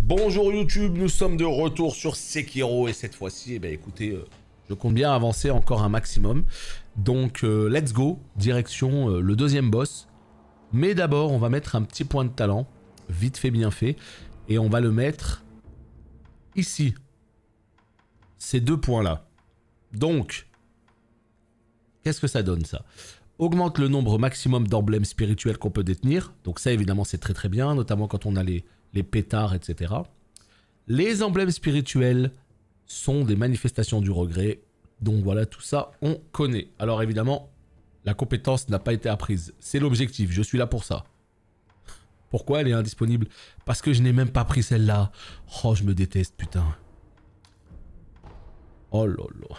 Bonjour YouTube, nous sommes de retour sur Sekiro et cette fois-ci, eh bien, écoutez, je compte bien avancer encore un maximum. Donc let's go, direction le deuxième boss. Mais d'abord, on va mettre un petit point de talent, vite fait bien fait, et on va le mettre ici. Ces deux points-là. Donc, qu'est-ce que ça donne ça? Augmente le nombre maximum d'emblèmes spirituels qu'on peut détenir. Donc ça évidemment c'est très très bien, notamment quand on a les pétards, etc. Les emblèmes spirituels sont des manifestations du regret. Donc voilà, tout ça on connaît. Alors évidemment, la compétence n'a pas été apprise. C'est l'objectif, je suis là pour ça. Pourquoi elle est indisponible? Parce que je n'ai même pas pris celle-là. Oh, je me déteste, putain. Oh là là.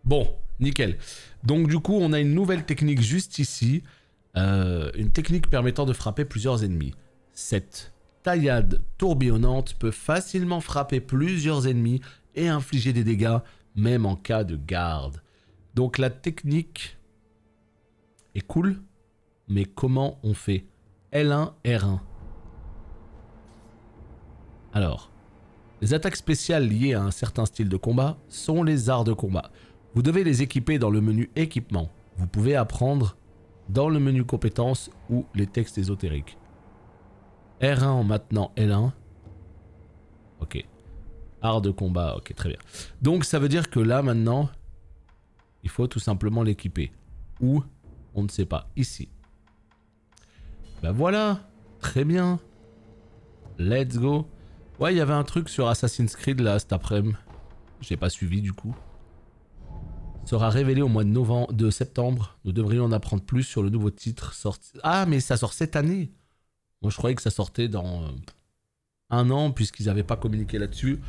Bon, nickel. Donc du coup, on a une nouvelle technique juste ici. Une technique permettant de frapper plusieurs ennemis. Cette taillade tourbillonnante peut facilement frapper plusieurs ennemis et infliger des dégâts, même en cas de garde. Donc la technique est cool, mais comment on fait? L1, R1. Alors, les attaques spéciales liées à un certain style de combat sont les arts de combat. Vous devez les équiper dans le menu équipement. Vous pouvez apprendre dans le menu compétences ou les textes ésotériques. R1 en maintenant L1. Ok. Art de combat, ok, très bien. Donc ça veut dire que là maintenant, il faut tout simplement l'équiper. Ou, on ne sait pas, ici. Ben voilà, très bien. Let's go. Ouais, il y avait un truc sur Assassin's Creed là cet après-midi. J'ai pas suivi du coup. Sera révélé au mois de septembre. Nous devrions en apprendre plus sur le nouveau titre sorti. Ah, mais ça sort cette année. Moi, je croyais que ça sortait dans un an, puisqu'ils n'avaient pas communiqué là-dessus.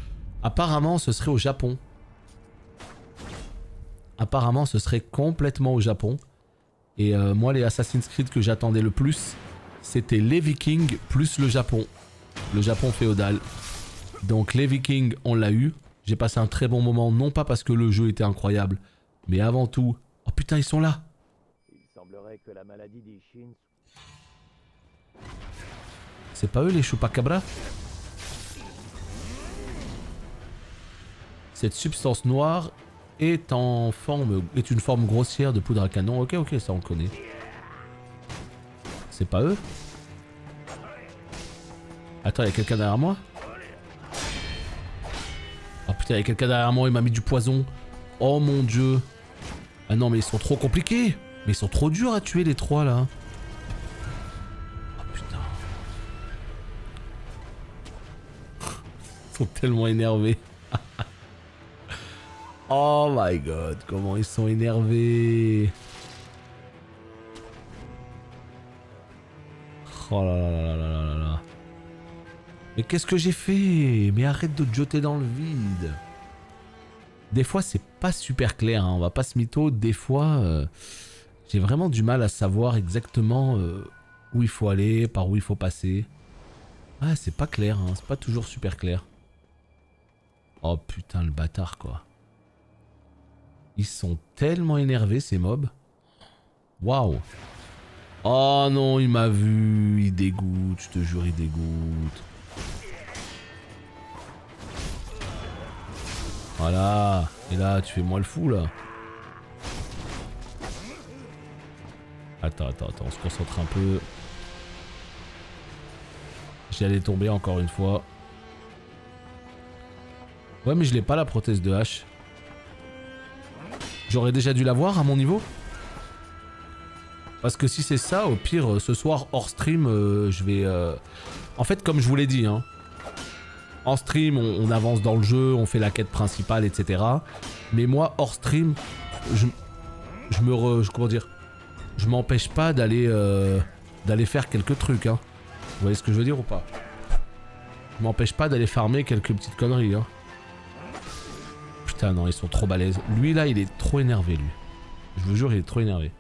Apparemment, ce serait au Japon. Apparemment, ce serait complètement au Japon. Et moi, les Assassin's Creed que j'attendais le plus, c'était les Vikings plus le Japon. Le Japon féodal. Donc, les Vikings, on l'a eu. J'ai passé un très bon moment, non pas parce que le jeu était incroyable, mais avant tout... Oh putain, ils sont là! Il semblerait que la maladie d'Ishin... C'est pas eux les chupacabras? Cette substance noire est une forme grossière de poudre à canon. Ok, ok, ça on connaît. C'est pas eux? Attends, il y a quelqu'un derrière moi? Oh putain, il y a quelqu'un derrière moi, il m'a mis du poison. Oh mon dieu. Ah non, mais ils sont trop compliqués. Mais ils sont trop durs à tuer les trois là. Oh putain. Ils sont tellement énervés. Oh my god, comment ils sont énervés. Oh là là là là là là. Mais qu'est-ce que j'ai fait? Mais arrête de te jeter dans le vide. Des fois c'est pas super clair, hein. On va pas se mytho. Des fois j'ai vraiment du mal à savoir exactement où il faut aller, par où il faut passer. Ah c'est pas clair, hein. C'est pas toujours super clair. Oh putain le bâtard quoi. Ils sont tellement énervés ces mobs. Waouh. Oh non il m'a vu, il dégoûte, je te jure il dégoûte. Voilà, et là tu fais moi le fou là. Attends, on se concentre un peu. J'allais tomber encore une fois. Ouais mais je l'ai pas la prothèse de hache. J'aurais déjà dû l'avoir à mon niveau. Parce que si c'est ça, au pire ce soir hors stream je vais... En fait comme je vous l'ai dit hein. En stream, on avance dans le jeu, on fait la quête principale, etc. Mais moi, hors stream, comment dire, je m'empêche pas d'aller faire quelques trucs. Hein. Vous voyez ce que je veux dire ou pas? Je m'empêche pas d'aller farmer quelques petites conneries. Hein. Putain, non, ils sont trop balèzes. Lui, là, il est trop énervé, lui. Je vous jure, il est trop énervé.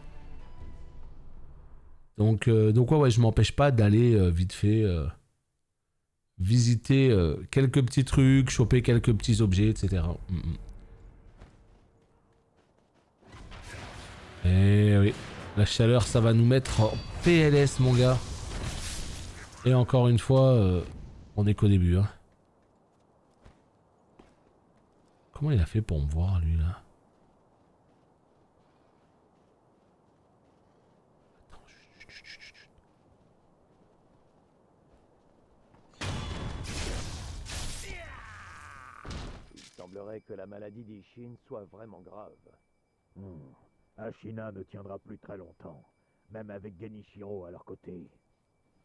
Donc ouais, je m'empêche pas d'aller vite fait... visiter quelques petits trucs, choper quelques petits objets, etc. Et oui, la chaleur, ça va nous mettre en PLS, mon gars. Et encore une fois, on est qu'au début. Hein. Comment il a fait pour me voir, lui, là? Attends, chut, chut, chut, chut. Il semblerait que la maladie d'Ishin soit vraiment grave. Ashina ne tiendra plus très longtemps, même avec Genichiro à leur côté.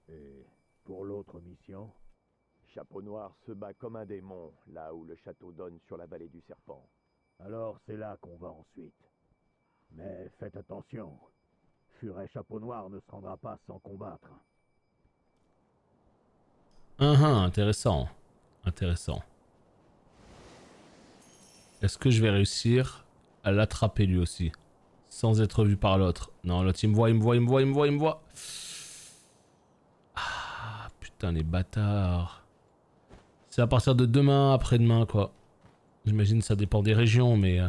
Et pour l'autre mission, Chapeau Noir se bat comme un démon, là où le château donne sur la vallée du Serpent. Alors c'est là qu'on va ensuite. Mais faites attention, Furet Chapeau Noir ne se rendra pas sans combattre. Intéressant. Intéressant. Est-ce que je vais réussir à l'attraper lui aussi? Sans être vu par l'autre. Non, l'autre il me voit, il me voit, il me voit, il me voit, il me voit. Ah, putain, les bâtards. C'est à partir de demain, après-demain, quoi. J'imagine que ça dépend des régions, mais...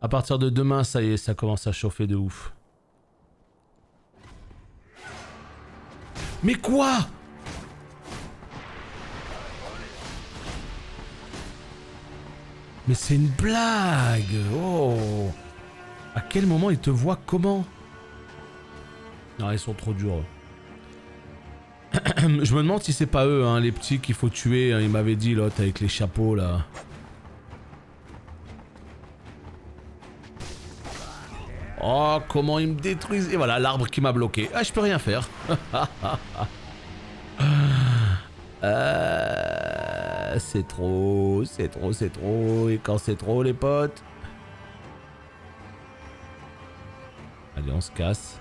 à partir de demain, ça y est, ça commence à chauffer de ouf. Mais quoi? Mais c'est une blague! Oh! À quel moment ils te voient comment? Non, ils sont trop durs. Je me demande si c'est pas eux, hein, les petits qu'il faut tuer. Hein, il m'avait dit l'autre avec les chapeaux là. Oh, comment ils me détruisent. Et voilà, l'arbre qui m'a bloqué. Ah, je peux rien faire. C'est trop, c'est trop, c'est trop. Et quand c'est trop, les potes. Allez, on se casse.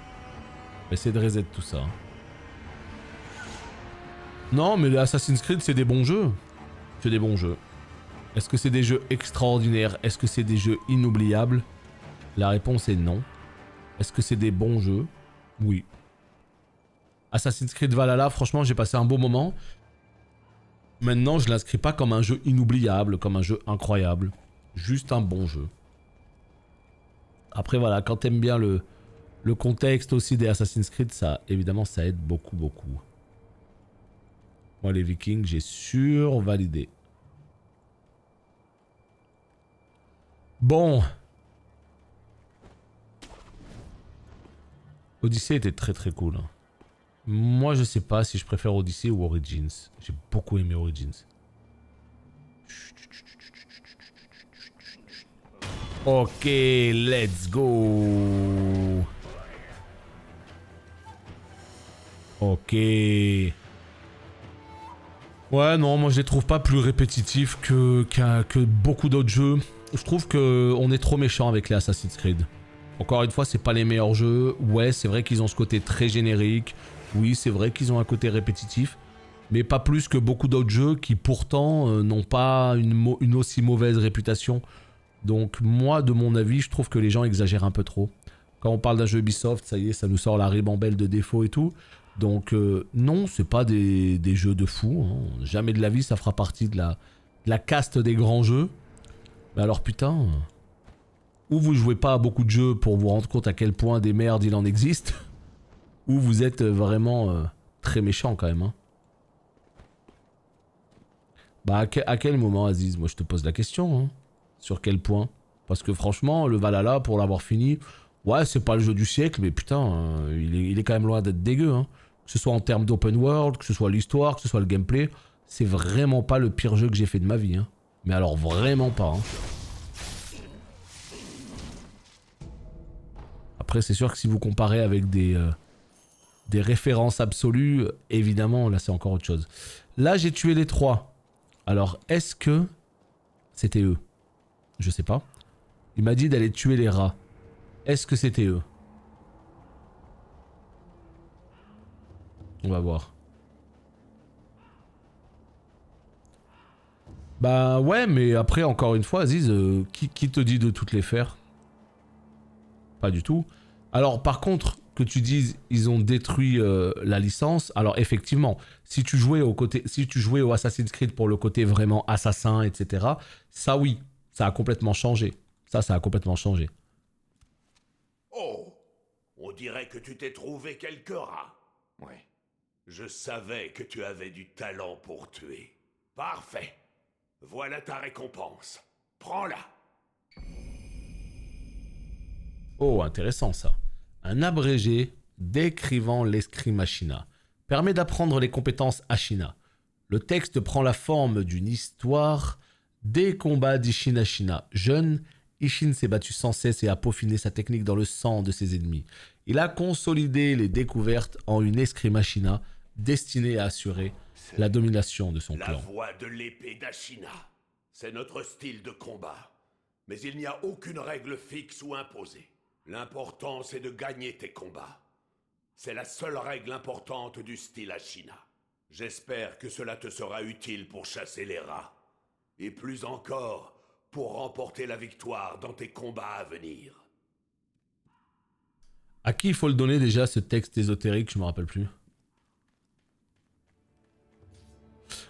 On va essayer de reset tout ça. Non, mais les Assassin's Creed, c'est des bons jeux. C'est des bons jeux. Est-ce que c'est des jeux extraordinaires? Est-ce que c'est des jeux inoubliables? La réponse est non. Est-ce que c'est des bons jeux? Oui. Assassin's Creed Valhalla, franchement, j'ai passé un beau moment. Maintenant, je l'inscris pas comme un jeu inoubliable, comme un jeu incroyable. Juste un bon jeu. Après, voilà, quand t'aimes bien le contexte aussi des Assassin's Creed, ça, évidemment, ça aide beaucoup, beaucoup. Moi, les Vikings, j'ai survalidé. Bon. Odyssey était très très cool. Moi, je sais pas si je préfère Odyssey ou Origins. J'ai beaucoup aimé Origins. Ok, let's go. Ok. Ouais, non, moi je les trouve pas plus répétitifs que beaucoup d'autres jeux. Je trouve que on est trop méchant avec les Assassin's Creed. Encore une fois, c'est pas les meilleurs jeux. Ouais, c'est vrai qu'ils ont ce côté très générique. Oui, c'est vrai qu'ils ont un côté répétitif. Mais pas plus que beaucoup d'autres jeux qui pourtant n'ont pas une aussi mauvaise réputation. Donc moi, de mon avis, je trouve que les gens exagèrent un peu trop. Quand on parle d'un jeu Ubisoft, ça y est, ça nous sort la ribambelle de défauts et tout. Donc non, c'est pas des jeux de fou. Hein. Jamais de la vie, ça fera partie de la caste des grands jeux. Mais alors putain... Ou vous jouez pas à beaucoup de jeux pour vous rendre compte à quel point des merdes il en existe. Ou vous êtes vraiment très méchant quand même. Hein. Bah à quel moment Aziz? Moi je te pose la question. Hein. Sur quel point? Parce que franchement, le Valhalla, pour l'avoir fini... Ouais, c'est pas le jeu du siècle, mais putain, il est quand même loin d'être dégueu. Hein. Que ce soit en termes d'open world, que ce soit l'histoire, que ce soit le gameplay, c'est vraiment pas le pire jeu que j'ai fait de ma vie. Hein. Mais alors vraiment pas. Hein. Après, c'est sûr que si vous comparez avec des références absolues, évidemment, là c'est encore autre chose. Là, j'ai tué les trois. Alors, est-ce que c'était eux? Je sais pas. Il m'a dit d'aller tuer les rats. Est-ce que c'était eux? On va voir. Bah ouais, mais après, encore une fois, Aziz, qui te dit de toutes les faire? Pas du tout. Alors, par contre, que tu dises, ils ont détruit la licence, alors effectivement, si tu jouais au Assassin's Creed pour le côté vraiment assassin, etc., ça oui, ça a complètement changé. Ça a complètement changé. Oh, on dirait que tu t'es trouvé quelques rats. Ouais. Je savais que tu avais du talent pour tuer. Parfait. Voilà ta récompense. Prends-la. Oh, intéressant ça. Un abrégé décrivant l'escrime Ashina permet d'apprendre les compétences Ashina. Le texte prend la forme d'une histoire des combats d'Ishin Ashina. Jeune, Ishin s'est battu sans cesse et a peaufiné sa technique dans le sang de ses ennemis. Il a consolidé les découvertes en une escrime Ashina destinée à assurer la domination de son La clan. voix de l'épée d'Ashina. C'est notre style de combat. Mais il n'y a aucune règle fixe ou imposée. L'important, c'est de gagner tes combats. C'est la seule règle importante du style Ashina. J'espère que cela te sera utile pour chasser les rats. Et plus encore, pour remporter la victoire dans tes combats à venir. À qui il faut le donner déjà, ce texte ésotérique? Je me rappelle plus.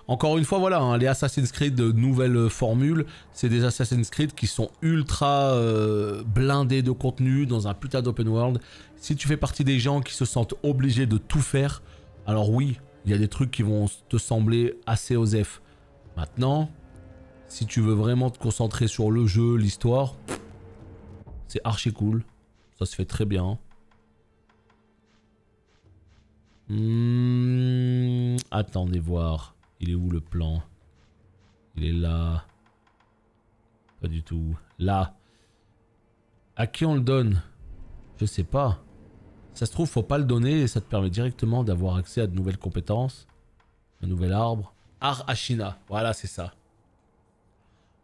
Encore une fois, voilà, hein, les Assassin's Creed de nouvelles formules, c'est des Assassin's Creed qui sont ultra blindés de contenu dans un putain d'open world. Si tu fais partie des gens qui se sentent obligés de tout faire, alors oui, il y a des trucs qui vont te sembler assez osef. Maintenant, si tu veux vraiment te concentrer sur le jeu, l'histoire, c'est archi cool. Ça se fait très bien. Attendez voir. Il est où le plan? Il est là. Pas du tout. Là. À qui on le donne? Je sais pas. Ça se trouve, faut pas le donner et ça te permet directement d'avoir accès à de nouvelles compétences. Un nouvel arbre. Art Ashina. Voilà, c'est ça.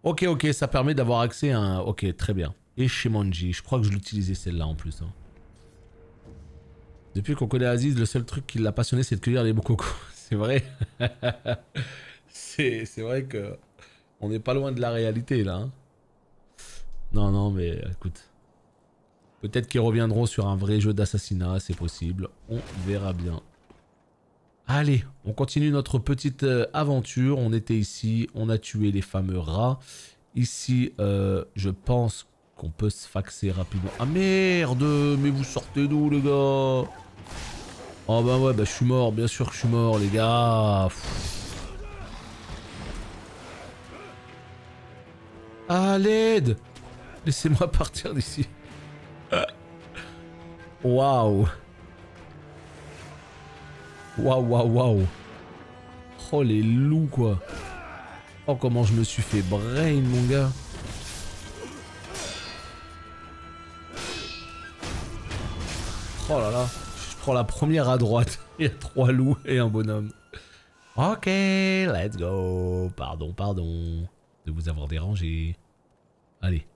Ok, ok, ça permet d'avoir accès à un... Ok, très bien. Et Shemonji. Je crois que je l'utilisais celle-là en plus. Hein. Depuis qu'on connaît Aziz, le seul truc qui l'a passionné, c'est de cueillir les bokoko. C'est vrai. C'est vrai que on n'est pas loin de la réalité là. Hein. Non, non, mais écoute. Peut-être qu'ils reviendront sur un vrai jeu d'assassinat, c'est possible. On verra bien. Allez, on continue notre petite aventure. On était ici, on a tué les fameux rats. Ici, je pense qu'on peut se faxer rapidement. Ah merde, mais vous sortez d'où les gars? Oh bah ouais, bah je suis mort, bien sûr que je suis mort les gars. À l'aide! Laissez-moi partir d'ici. Waouh! Waouh, waouh, waouh! Oh les loups quoi! Oh comment je me suis fait brain mon gars! Oh là là! Je prends la première à droite. Il y a 3 loups et un bonhomme. Ok, let's go. Pardon, pardon de vous avoir dérangé. Allez,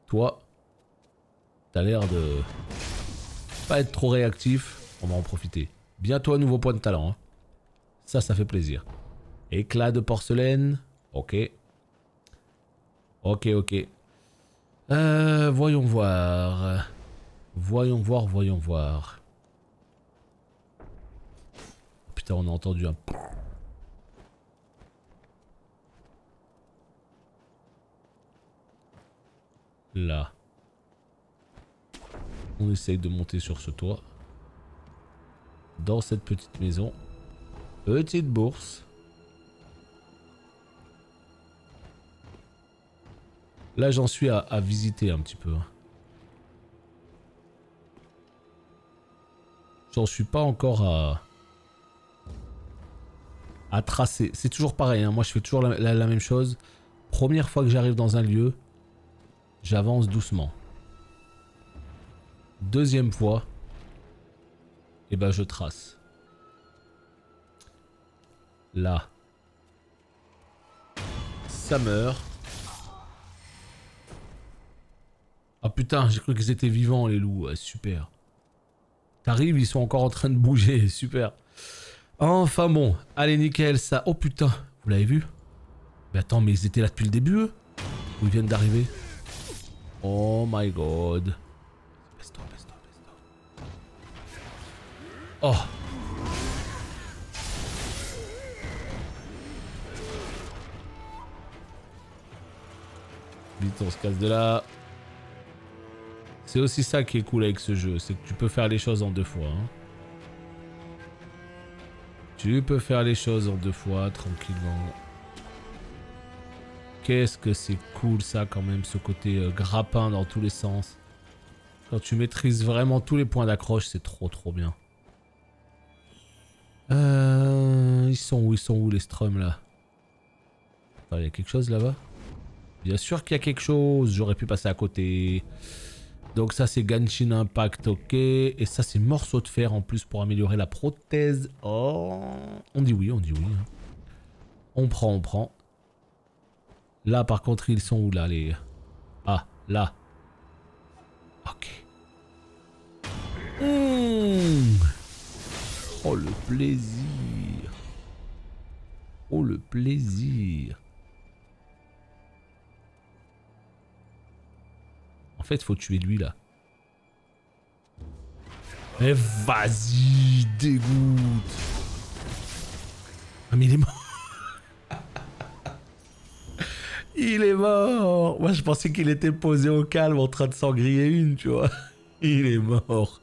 toi, t'as l'air de pas être trop réactif. On va en profiter. Bientôt un nouveau point de talent. Hein. Ça fait plaisir. Éclat de porcelaine. Ok. Ok, ok. Voyons voir. Voyons voir, voyons voir. Putain, on a entendu un... Là. On essaye de monter sur ce toit. Dans cette petite maison. Petite bourse. Là, j'en suis à visiter un petit peu. J'en suis pas encore à tracer. C'est toujours pareil, hein. Moi je fais toujours la même chose. Première fois que j'arrive dans un lieu, j'avance doucement. Deuxième fois, et ben je trace. Là. Ça meurt. Ah putain, j'ai cru qu'ils étaient vivants les loups, ouais, super. T'arrives, ils sont encore en train de bouger, super. Enfin bon, allez nickel ça. Oh putain, vous l'avez vu? Mais attends, mais ils étaient là depuis le début eux? Ou ils viennent d'arriver? Oh my god. Baisse-toi, baisse-toi, baisse-toi. Oh. Vite, on se casse de là. C'est aussi ça qui est cool avec ce jeu, c'est que tu peux faire les choses en 2 fois. Hein. Tu peux faire les choses en 2 fois, tranquillement. Qu'est-ce que c'est cool ça quand même, ce côté grappin dans tous les sens. Quand tu maîtrises vraiment tous les points d'accroche, c'est trop bien. Ils sont où les strums là? Il y a quelque chose là-bas? Bien sûr qu'il y a quelque chose, j'aurais pu passer à côté. Donc ça c'est Genshin Impact, ok. Et ça c'est morceau de fer en plus pour améliorer la prothèse. Oh, on dit oui, hein. On prend. Là par contre ils sont où là les... Ah, là. Ok. Oh le plaisir. Oh le plaisir. En fait, faut tuer lui là. Mais vas-y, dégoûte. Ah mais il est mort. Il est mort. Moi je pensais qu'il était posé au calme en train de s'en griller une, tu vois. Il est mort.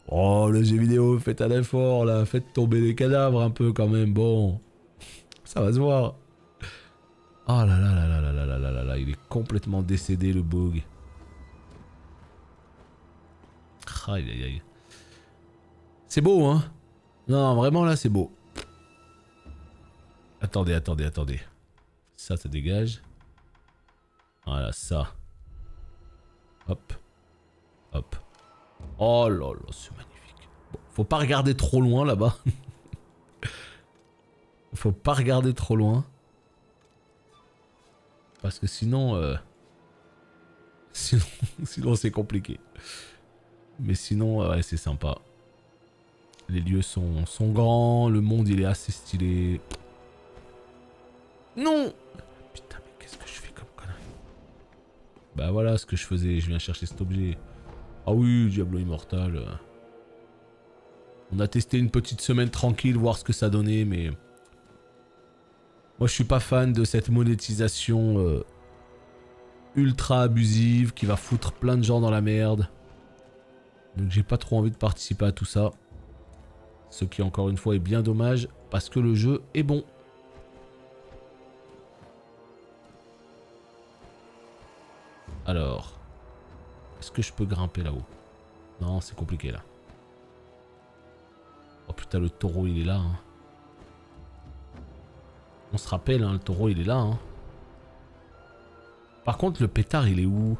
Oh le jeu vidéo, faites un effort là. Faites tomber les cadavres un peu quand même. Bon. Ça va se voir. Oh là là là là là là là là là, il est complètement décédé le bug. Aïe aïe aïe. C'est beau hein. Non vraiment là c'est beau. Attendez. Ça dégage. Voilà ça. Hop. Oh là là c'est magnifique. Bon, faut pas regarder trop loin là-bas. Faut pas regarder trop loin. Parce que sinon... sinon c'est compliqué. Mais sinon, ouais, c'est sympa. Les lieux sont grands, le monde il est assez stylé. Non! Putain, mais qu'est-ce que je fais comme connerie? Bah voilà ce que je faisais, je viens chercher cet objet. Ah oui, Diablo Immortal. On a testé une petite semaine tranquille, voir ce que ça donnait, mais... Moi je suis pas fan de cette monétisation ultra abusive qui va foutre plein de gens dans la merde. Donc j'ai pas trop envie de participer à tout ça. Ce qui encore une fois est bien dommage parce que le jeu est bon. Alors, est-ce que je peux grimper là-haut? Non, c'est compliqué là. Oh putain, le taureau il est là. Hein. On se rappelle, hein, le taureau il est là. Hein. Par contre, le pétard il est où?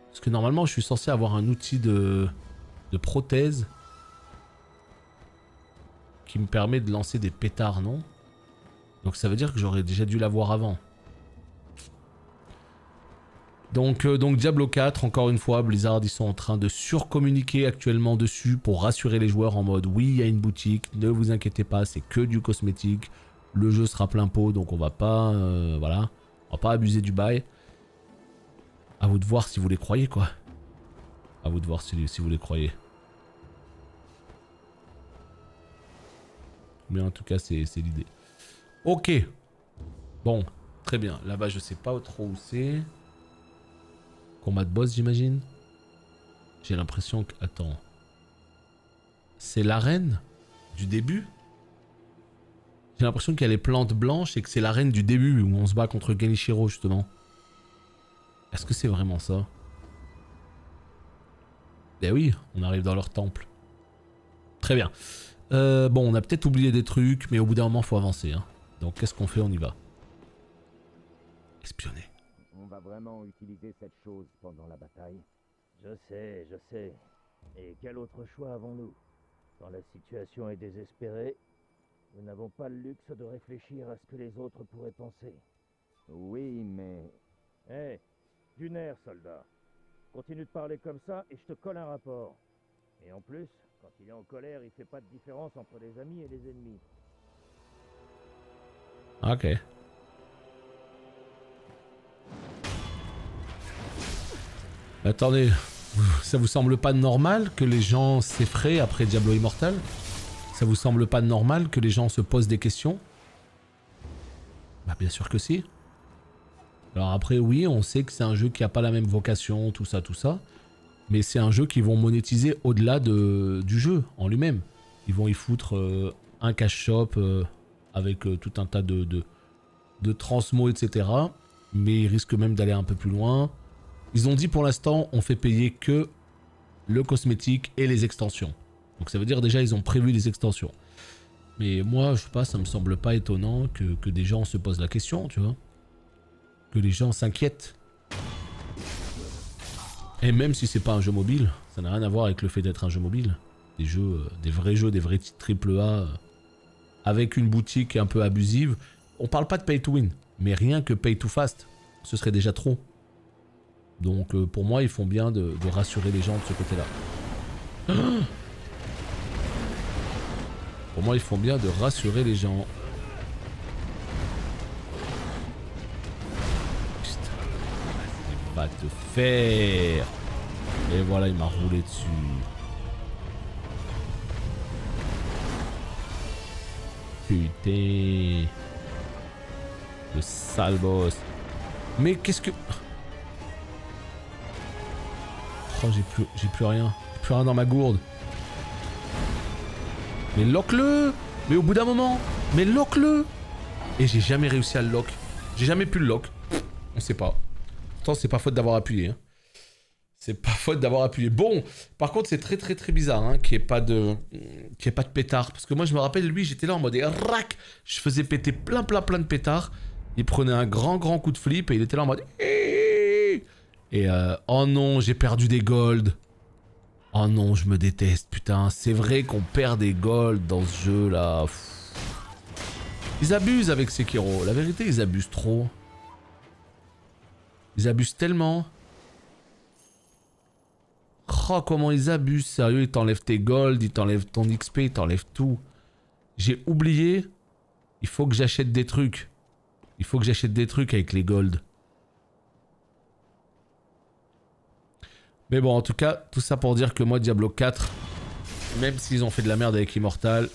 Parce que normalement, je suis censé avoir un outil de prothèse qui me permet de lancer des pétards, non? Donc ça veut dire que j'aurais déjà dû l'avoir avant. Donc Diablo 4, encore une fois, Blizzard, ils sont en train de surcommuniquer actuellement dessus pour rassurer les joueurs en mode oui, il y a une boutique, ne vous inquiétez pas, c'est que du cosmétique. Le jeu sera plein pot, donc on va pas, voilà, on va pas abuser du bail. À vous de voir si vous les croyez, quoi. À vous de voir si vous les croyez. Mais en tout cas, c'est l'idée. Ok. Bon, très bien. Là-bas, je sais pas trop où c'est. Combat de boss, j'imagine. J'ai l'impression que... Attends. C'est l'arène du début? J'ai l'impression qu'il y a les plantes blanches et que c'est l'arène du début où on se bat contre Genichiro, justement. Est-ce que c'est vraiment ça? Ben oui, on arrive dans leur temple. Très bien. Bon, on a peut-être oublié des trucs, mais au bout d'un moment, faut avancer. Hein. Donc, qu'est-ce qu'on fait? On y va. Espionner. On va vraiment utiliser cette chose pendant la bataille? Je sais. Et quel autre choix avons-nous? Quand la situation est désespérée, nous n'avons pas le luxe de réfléchir à ce que les autres pourraient penser. Oui, mais... Hé, du nerf, soldat. Continue de parler comme ça et je te colle un rapport. Et en plus, quand il est en colère, il fait pas de différence entre les amis et les ennemis. Ok. Attendez, ça vous semble pas normal que les gens s'effraient après Diablo Immortal? Ça vous semble pas normal que les gens se posent des questions? Bah bien sûr que si. Alors après oui, on sait que c'est un jeu qui a pas la même vocation, tout ça. Mais c'est un jeu qu'ils vont monétiser au-delà du jeu en lui-même. Ils vont y foutre un cash shop avec tout un tas de de transmo, etc. Mais ils risquent même d'aller un peu plus loin. Ils ont dit pour l'instant, on fait payer que le cosmétique et les extensions. Donc ça veut dire déjà ils ont prévu des extensions. Mais moi, je sais pas, ça me semble pas étonnant que des gens se posent la question, tu vois. Que les gens s'inquiètent. Et même si c'est pas un jeu mobile, ça n'a rien à voir avec le fait d'être un jeu mobile. Des jeux, des vrais titres AAA avec une boutique un peu abusive. On parle pas de pay to win, mais rien que pay to fast, ce serait déjà trop. Donc pour moi, ils font bien de rassurer les gens de ce côté-là. Pour moi, ils font bien de rassurer les gens. Putain, il va te faire. Et voilà, il m'a roulé dessus. Putain. Le sale boss. Mais qu'est-ce que... Oh, j'ai plus rien. J'ai plus rien dans ma gourde. Mais lock-le. Mais au bout d'un moment. Mais lock-le. Et j'ai jamais réussi à le lock. J'ai jamais pu le lock. On sait pas. Pourtant, c'est pas faute d'avoir appuyé. Hein. C'est pas faute d'avoir appuyé. Bon, par contre, c'est très bizarre hein, qu'il n'y ait pas de pétard. Parce que moi, je me rappelle, lui, j'étais là en mode rac. Je faisais péter plein de pétards. Il prenait un grand coup de flip et il était là en mode... Et oh non, j'ai perdu des golds. Oh non, je me déteste, putain. C'est vrai qu'on perd des golds dans ce jeu là. Ils abusent avec Sekiro. La vérité, ils abusent trop. Ils abusent tellement. Oh, comment ils abusent, sérieux. Ils t'enlèvent tes golds, ils t'enlèvent ton XP, ils t'enlèvent tout. J'ai oublié. Il faut que j'achète des trucs. Il faut que j'achète des trucs avec les golds. Mais bon, en tout cas, tout ça pour dire que moi, Diablo 4, même s'ils ont fait de la merde avec Immortal,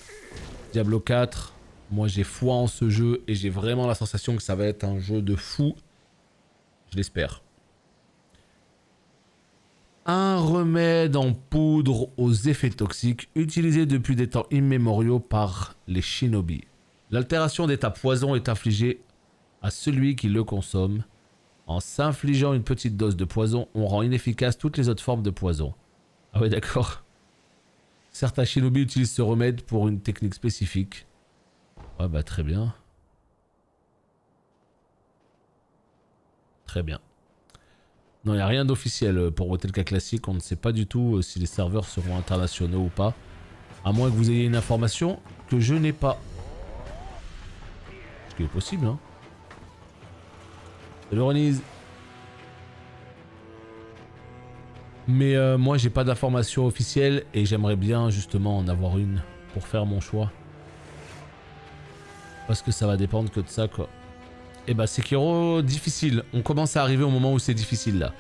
Diablo 4, moi j'ai foi en ce jeu et j'ai vraiment la sensation que ça va être un jeu de fou. Je l'espère. Un remède en poudre aux effets toxiques utilisé depuis des temps immémoriaux par les shinobi. L'altération d'état poison est infligée à celui qui le consomme. En s'infligeant une petite dose de poison, on rend inefficace toutes les autres formes de poison. Ah ouais, d'accord. Certains shinobi utilisent ce remède pour une technique spécifique. Ouais, bah très bien. Très bien. Non, il n'y a rien d'officiel pour Wotelka Classique. On ne sait pas du tout si les serveurs seront internationaux ou pas. À moins que vous ayez une information que je n'ai pas. Ce qui est possible, hein. Salut Ronise. Mais moi j'ai pas d'informations officielles et j'aimerais bien justement en avoir une pour faire mon choix. Parce que ça va dépendre que de ça quoi. Et bah Sekiro, difficile. On commence à arriver au moment où c'est difficile là.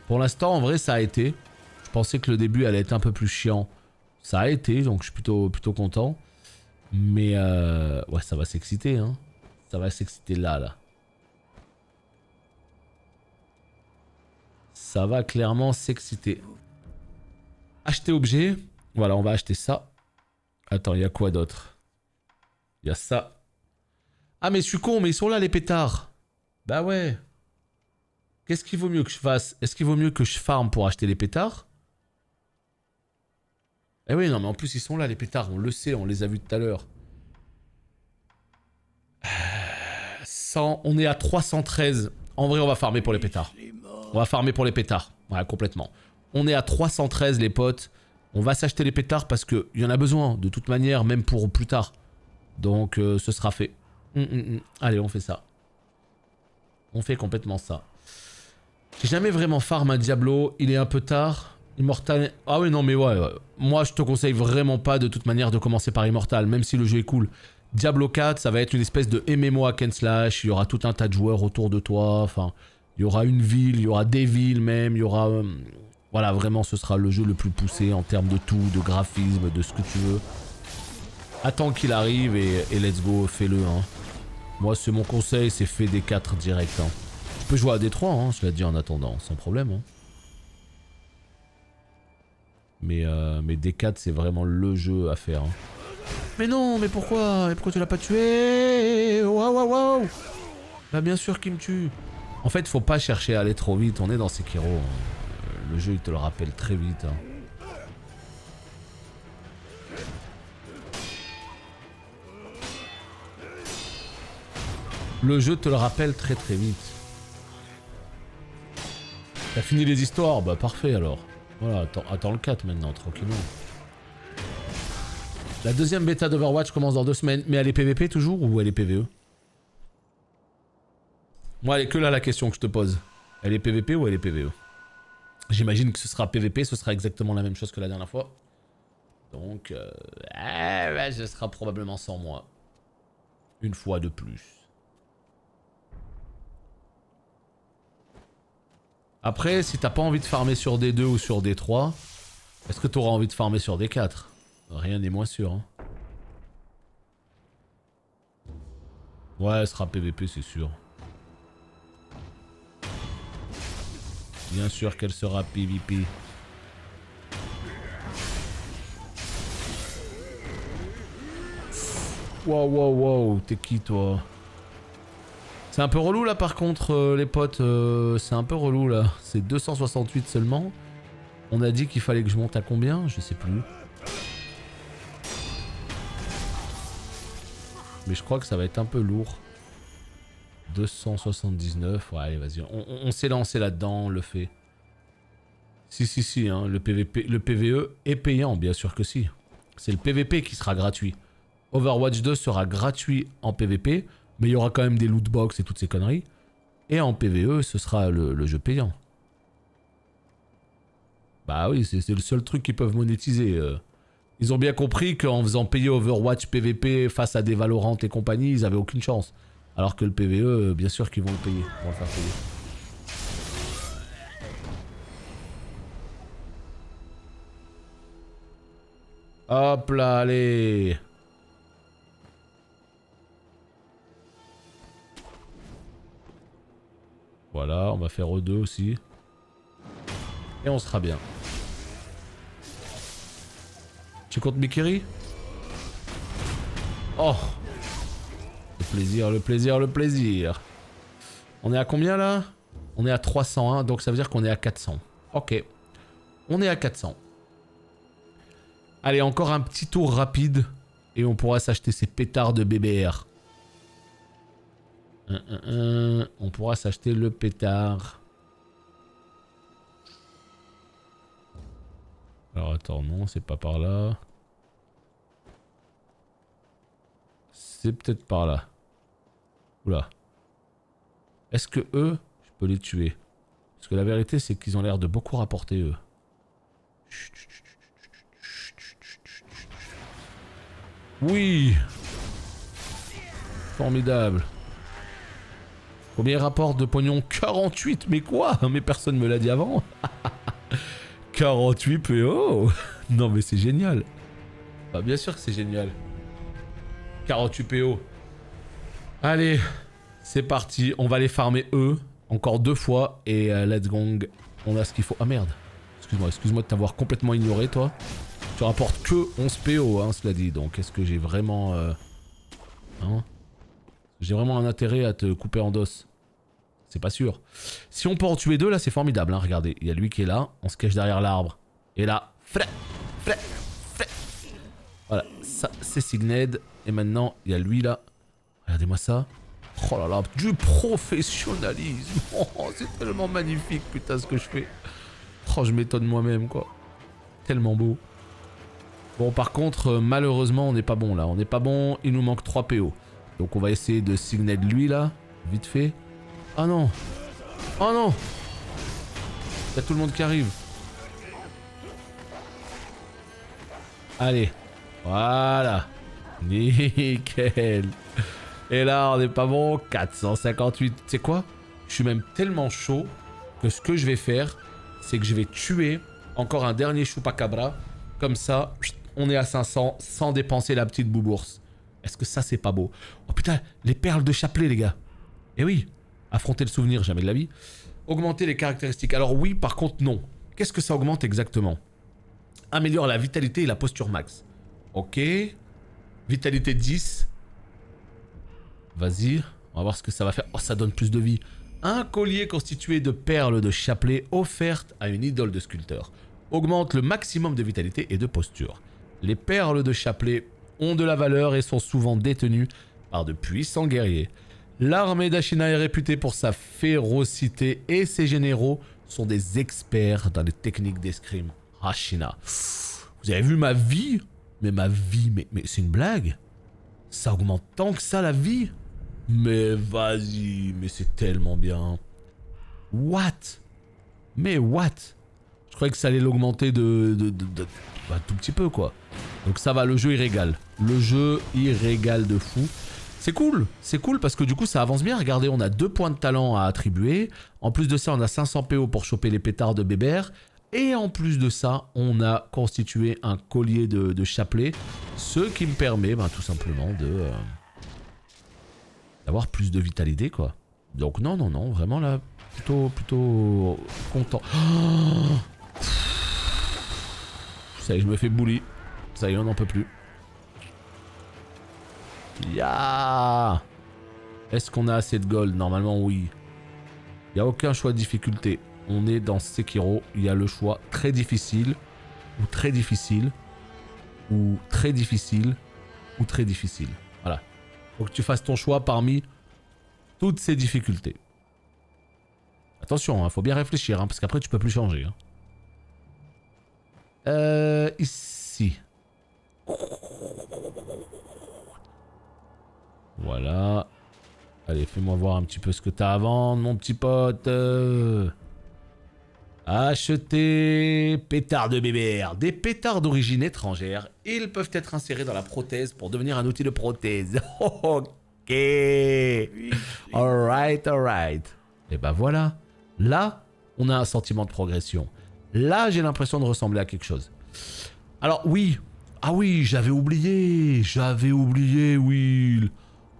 Pour l'instant en vrai ça a été. Je pensais que le début allait être un peu plus chiant. Ça a été donc je suis plutôt content. Mais ouais ça va s'exciter hein. Ça va s'exciter là. Ça va clairement s'exciter. Acheter objet. Voilà, on va acheter ça. Attends, il y a quoi d'autre? Il y a ça. Ah, mais je suis con, mais ils sont là les pétards. Bah ouais. Qu'est-ce qu'il vaut mieux que je fasse? Est-ce qu'il vaut mieux que je farm pour acheter les pétards? Eh oui, non, mais en plus, ils sont là les pétards. On le sait, on les a vus tout à l'heure. On est à 313. En vrai, on va farmer pour les pétards. On va farmer pour les pétards. Voilà, complètement. On est à 313 les potes. On va s'acheter les pétards parce qu'il y en a besoin. De toute manière, même pour plus tard. Donc ce sera fait. Allez, on fait ça. On fait complètement ça. J'ai jamais vraiment farm un Diablo. Il est un peu tard. Immortal... Ah oui, non mais ouais. Moi, je te conseille vraiment pas de toute manière de commencer par Immortal. Même si le jeu est cool. Diablo 4, ça va être une espèce de MMO hack and slash. Il y aura tout un tas de joueurs autour de toi. Enfin... Il y aura une ville, il y aura des villes même, il y aura... voilà, vraiment, ce sera le jeu le plus poussé en termes de tout, de graphisme, de ce que tu veux. Attends qu'il arrive et let's go, fais-le. Hein. Moi, c'est mon conseil, c'est fait des 4 direct. Hein. Tu peux jouer à D3, hein, je l'ai dit en attendant, sans problème. Hein. Mais D4, c'est vraiment le jeu à faire. Hein. Mais non, mais pourquoi? Et pourquoi tu l'as pas tué? Waouh, waouh, waouh! Bah bien sûr qu'il me tue. En fait, faut pas chercher à aller trop vite. On est dans Sekiro. Le jeu, il te le rappelle très vite. Hein. Le jeu te le rappelle très très vite. T'as fini les histoires? Bah parfait alors. Voilà, attends le 4 maintenant, tranquillement. La deuxième bêta d'Overwatch commence dans 2 semaines. Mais elle est PVP toujours ou elle est PVE? Moi, elle est que là la question que je te pose. Elle est PVP ou elle est PVE? J'imagine que ce sera PVP, ce sera exactement la même chose que la dernière fois. Donc, ouais, ce sera probablement sans moi. Une fois de plus. Après, si t'as pas envie de farmer sur D2 ou sur D3, est-ce que t'auras envie de farmer sur D4? Rien n'est moins sûr. Hein. Ouais, elle sera PVP, c'est sûr. Bien sûr qu'elle sera PVP. Wow, wow, wow, t'es qui toi? C'est un peu relou là par contre les potes, c'est un peu relou là. C'est 268 seulement. On a dit qu'il fallait que je monte à combien? Je sais plus. Mais je crois que ça va être un peu lourd. 279, ouais allez vas-y, on s'est lancé là-dedans, on le fait. Si, hein, le PVE est payant, bien sûr que si. C'est le PVP qui sera gratuit. Overwatch 2 sera gratuit en PVP, mais il y aura quand même des lootbox et toutes ces conneries. Et en PVE, ce sera le jeu payant. Bah oui, c'est le seul truc qu'ils peuvent monétiser. Ils ont bien compris qu'en faisant payer Overwatch PVP face à des Valorant et compagnie, ils avaient aucune chance. Alors que le PVE, bien sûr qu'ils vont le payer. Ils vont le faire payer. Hop là, allez. Voilà, on va faire E2 aussi. Et on sera bien. Tu comptes Mikiri? Oh! Le plaisir, le plaisir, le plaisir. On est à combien là? On est à 301, donc ça veut dire qu'on est à 400. Ok. On est à 400. Allez, encore un petit tour rapide. Et on pourra s'acheter ces pétards de BBR. On pourra s'acheter le pétard. Alors attends, non, c'est pas par là. C'est peut-être par là. Oula. Est-ce que eux, je peux les tuer? Parce que la vérité, c'est qu'ils ont l'air de beaucoup rapporter eux. Oui! Formidable. Combien rapporte de pognon? 48, mais quoi? Mais personne me l'a dit avant. 48 PO. Non mais c'est génial. Bah bien sûr que c'est génial. 48 PO. Allez, c'est parti. On va les farmer eux. Encore 2 fois. Et let's go. On a ce qu'il faut. Ah merde. Excuse-moi de t'avoir complètement ignoré toi. Tu rapportes que 11 PO, hein, cela dit. Donc est-ce que j'ai vraiment... Hein? J'ai vraiment un intérêt à te couper en dos. C'est pas sûr. Si on peut en tuer 2 là, c'est formidable. Hein. Regardez, il y a lui qui est là. On se cache derrière l'arbre. Et là, voilà, ça c'est Signed. Et maintenant, il y a lui là. Regardez-moi ça. Oh là là, du professionnalisme. Oh, c'est tellement magnifique, putain, ce que je fais. Oh, je m'étonne moi-même, quoi. Tellement beau. Bon, par contre, malheureusement, on n'est pas bon là. On n'est pas bon. Il nous manque 3 PO. Donc, on va essayer de Signed lui là. Vite fait. Ah non. Oh non. Il y a tout le monde qui arrive. Allez. Voilà. Nickel. Et là, on n'est pas bon. 458. Tu sais quoi? Je suis même tellement chaud que ce que je vais faire, c'est que je vais tuer encore un dernier chupacabra. Comme ça, on est à 500 sans dépenser la petite boubourse. Est-ce que ça, c'est pas beau? Oh putain, les perles de chapelet, les gars. Eh oui. Affronter le souvenir, jamais de la vie. Augmenter les caractéristiques. Alors oui, par contre, non. Qu'est-ce que ça augmente exactement? Améliore la vitalité et la posture max. Ok. Vitalité 10. Vas-y. On va voir ce que ça va faire. Oh, ça donne plus de vie. Un collier constitué de perles de chapelet offertes à une idole de sculpteur. Augmente le maximum de vitalité et de posture. Les perles de chapelet ont de la valeur et sont souvent détenues par de puissants guerriers. L'armée d'Ashina est réputée pour sa férocité et ses généraux sont des experts dans les techniques d'escrime. Ashina. Vous avez vu ma vie? Mais ma vie, mais c'est une blague? Ça augmente tant que ça la vie? Mais vas-y, mais c'est tellement bien. What? Mais what? Je croyais que ça allait l'augmenter bah, tout petit peu quoi. Donc ça va, le jeu il régale. Le jeu il régale de fou. C'est cool parce que du coup ça avance bien. Regardez, on a 2 points de talent à attribuer. En plus de ça, on a 500 PO pour choper les pétards de Bébert. Et en plus de ça, on a constitué un collier de chapelet. Ce qui me permet tout simplement d'avoir plus de vitalité quoi. Donc non, vraiment là, plutôt content. Oh, ça y est, je me fais bully. Ça y est, on n'en peut plus. Ya. Est-ce qu'on a assez de gold? Normalement oui. Il n'y a aucun choix de difficulté. On est dans Sekiro, il y a le choix très difficile, ou très difficile, ou très difficile, ou très difficile. Voilà. Faut que tu fasses ton choix parmi toutes ces difficultés. Attention, faut bien réfléchir, parce qu'après tu peux plus changer. Ici. Voilà. Allez, fais-moi voir un petit peu ce que t'as à vendre, mon petit pote. Acheter pétards de Bébert. Des pétards d'origine étrangère. Ils peuvent être insérés dans la prothèse pour devenir un outil de prothèse. Ok. Alright. Et bah voilà. Là, on a un sentiment de progression. Là, j'ai l'impression de ressembler à quelque chose. Alors oui. Ah oui, j'avais oublié, Will.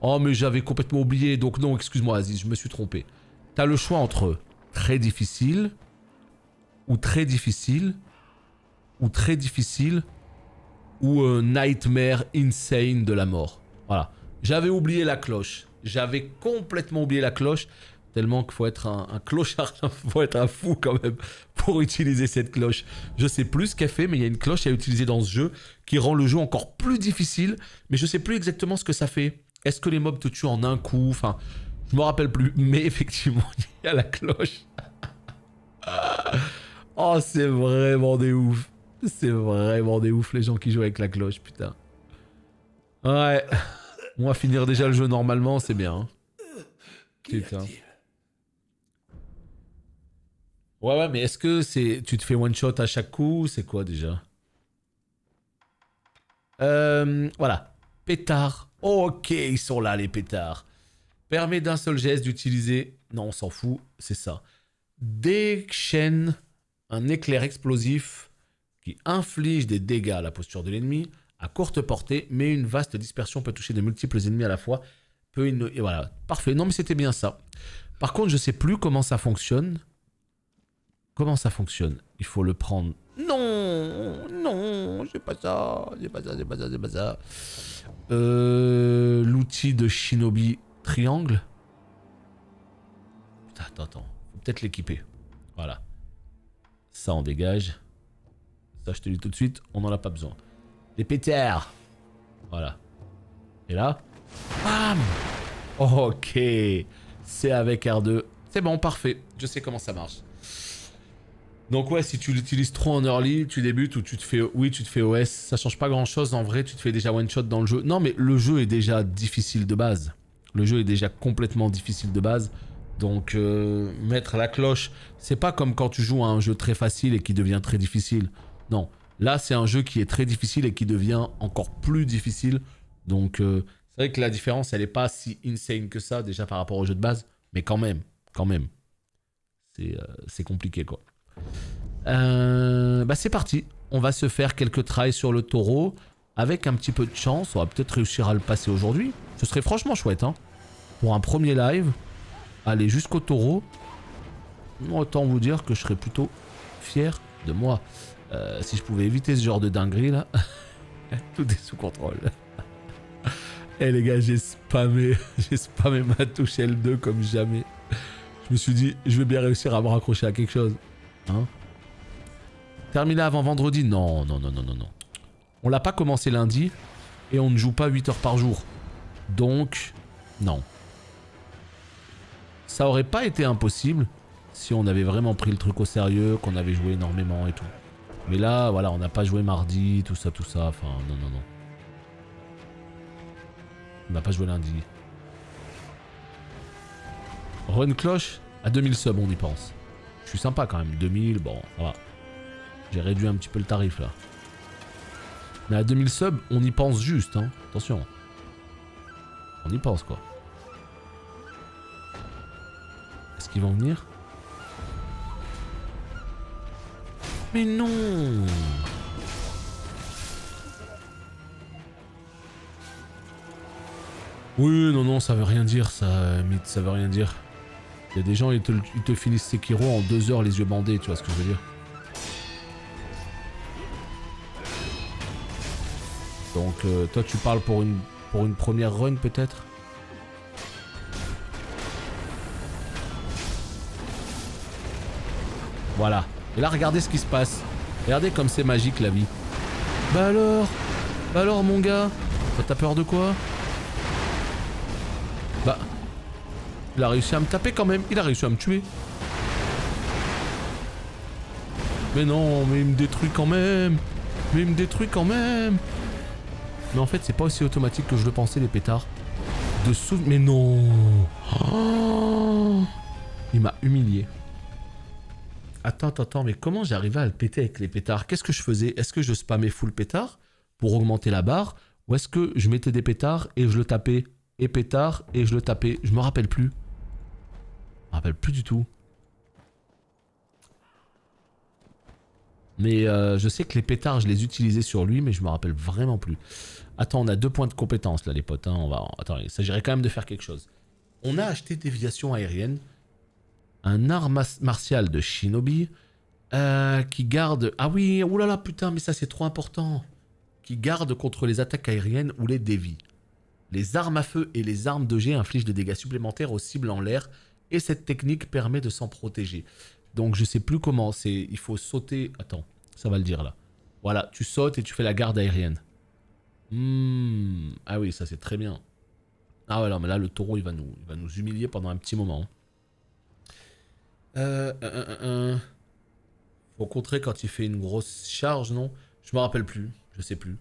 Oh, mais j'avais complètement oublié. Donc non, excuse-moi, Aziz, je me suis trompé. T'as le choix entre très difficile, ou très difficile, ou très difficile, ou nightmare insane de la mort. Voilà. J'avais oublié la cloche. J'avais complètement oublié la cloche. Tellement qu'il faut être un clochard, faut être un fou quand même pour utiliser cette cloche. Je sais plus ce qu'elle fait, mais il y a une cloche à utiliser dans ce jeu qui rend le jeu encore plus difficile. Mais je sais plus exactement ce que ça fait. Est-ce que les mobs te tuent en un coup? Enfin, je me rappelle plus. Mais effectivement, il y a la cloche. Oh, c'est vraiment des ouf. C'est vraiment des ouf les gens qui jouent avec la cloche, putain. Ouais. On va finir déjà le jeu normalement, c'est bien. Hein. Putain. Ouais, mais est-ce que tu te fais one shot à chaque coup? C'est quoi déjà? Voilà. Pétard. Oh, ok, ils sont là les pétards. Permet d'un seul geste d'utiliser... Non, on s'en fout, c'est ça. Déchaîne un éclair explosif qui inflige des dégâts à la posture de l'ennemi à courte portée, mais une vaste dispersion peut toucher de multiples ennemis à la fois. Et voilà, parfait. Non, mais c'était bien ça. Par contre, je sais plus comment ça fonctionne. Comment ça fonctionne? Il faut le prendre. Non, j'ai pas ça. L'outil de Shinobi triangle. Putain, attends. Faut peut-être l'équiper. Voilà. Ça, on dégage. Ça, je te dis tout de suite, on n'en a pas besoin. Les pétards. Voilà. Et là. Bam! Ok. C'est avec R2. C'est bon, parfait. Je sais comment ça marche. Donc ouais, si tu l'utilises trop en early, tu débutes ou tu te fais... Oui, tu te fais OS. Ça change pas grand-chose. En vrai, tu te fais déjà one-shot dans le jeu. Non, mais le jeu est déjà difficile de base. Le jeu est déjà complètement difficile de base. Donc, mettre la cloche, c'est pas comme quand tu joues à un jeu très facile et qui devient très difficile. Non. Là, c'est un jeu qui est très difficile et qui devient encore plus difficile. Donc, c'est vrai que la différence, elle est pas si insane que ça, déjà par rapport au jeu de base. Mais quand même. C'est compliqué, quoi. Bah, c'est parti. On va se faire quelques tries sur le taureau. Avec un petit peu de chance, on va peut-être réussir à le passer aujourd'hui. Ce serait franchement chouette, hein. Pour un premier live, aller jusqu'au taureau. Autant vous dire que je serais plutôt fier de moi. Si je pouvais éviter ce genre de dinguerie là. Tout est sous contrôle. Eh les gars, j'ai spammé ma touche L2 comme jamais. Je me suis dit, je vais bien réussir à me raccrocher à quelque chose. Hein? Terminé avant vendredi? Non, non, non, non, non, non. On l'a pas commencé lundi et on ne joue pas 8 heures par jour. Donc, non. Ça aurait pas été impossible si on avait vraiment pris le truc au sérieux, qu'on avait joué énormément et tout. Mais là, voilà, on n'a pas joué mardi, tout ça, enfin, non, non, non. On n'a pas joué lundi. Run cloche à 2000 subs, on y pense. Je suis sympa quand même, 2000, bon, ça va. J'ai réduit un petit peu le tarif là. Mais à 2000 subs, on y pense juste, hein. Attention. On y pense quoi. Est-ce qu'ils vont venir? Mais non! Oui, non, non, ça veut rien dire, ça, Mythe, ça veut rien dire. Il y a des gens, ils te finissent Sekiro en 2 heures les yeux bandés, tu vois ce que je veux dire. Donc, toi, tu parles pour une première run, peut-être? Voilà. Et là, regardez ce qui se passe. Regardez comme c'est magique, la vie. Bah alors, mon gars? T'as peur de quoi? Bah... Il a réussi à me taper quand même. Il a réussi à me tuer. Mais non, mais il me détruit quand même. Mais il me détruit quand même. Mais en fait, c'est pas aussi automatique que je le pensais, les pétards. De souvenir... Mais non. Oh, il m'a humilié. Attends, mais comment j'arrivais à le péter avec les pétards? Qu'est-ce que je faisais? Est-ce que je spammais full pétard pour augmenter la barre? Ou est-ce que je mettais des pétards et je le tapais? Et pétard et je le tapais? Je me rappelle plus. Je me rappelle plus du tout. Mais je sais que les pétards, je les utilisais sur lui, mais je me rappelle vraiment plus. Attends, on a 2 points de compétence là, les potes. Hein. Attends, il s'agirait quand même de faire quelque chose. On a acheté déviation aérienne. Un art martial de Shinobi. Qui garde... Ah oui, oulala, putain, mais ça c'est trop important. Qui garde contre les attaques aériennes ou les dévies. Les armes à feu et les armes de jet infligent des dégâts supplémentaires aux cibles en l'air. Et cette technique permet de s'en protéger. Donc je sais plus comment, il faut sauter... Attends, ça va le dire là. Voilà, tu sautes et tu fais la garde aérienne. Ah oui, ça c'est très bien. Ah ouais, non, mais là le taureau il va nous humilier pendant un petit moment. Faut contrer quand il fait une grosse charge, non? Je me rappelle plus, je sais plus.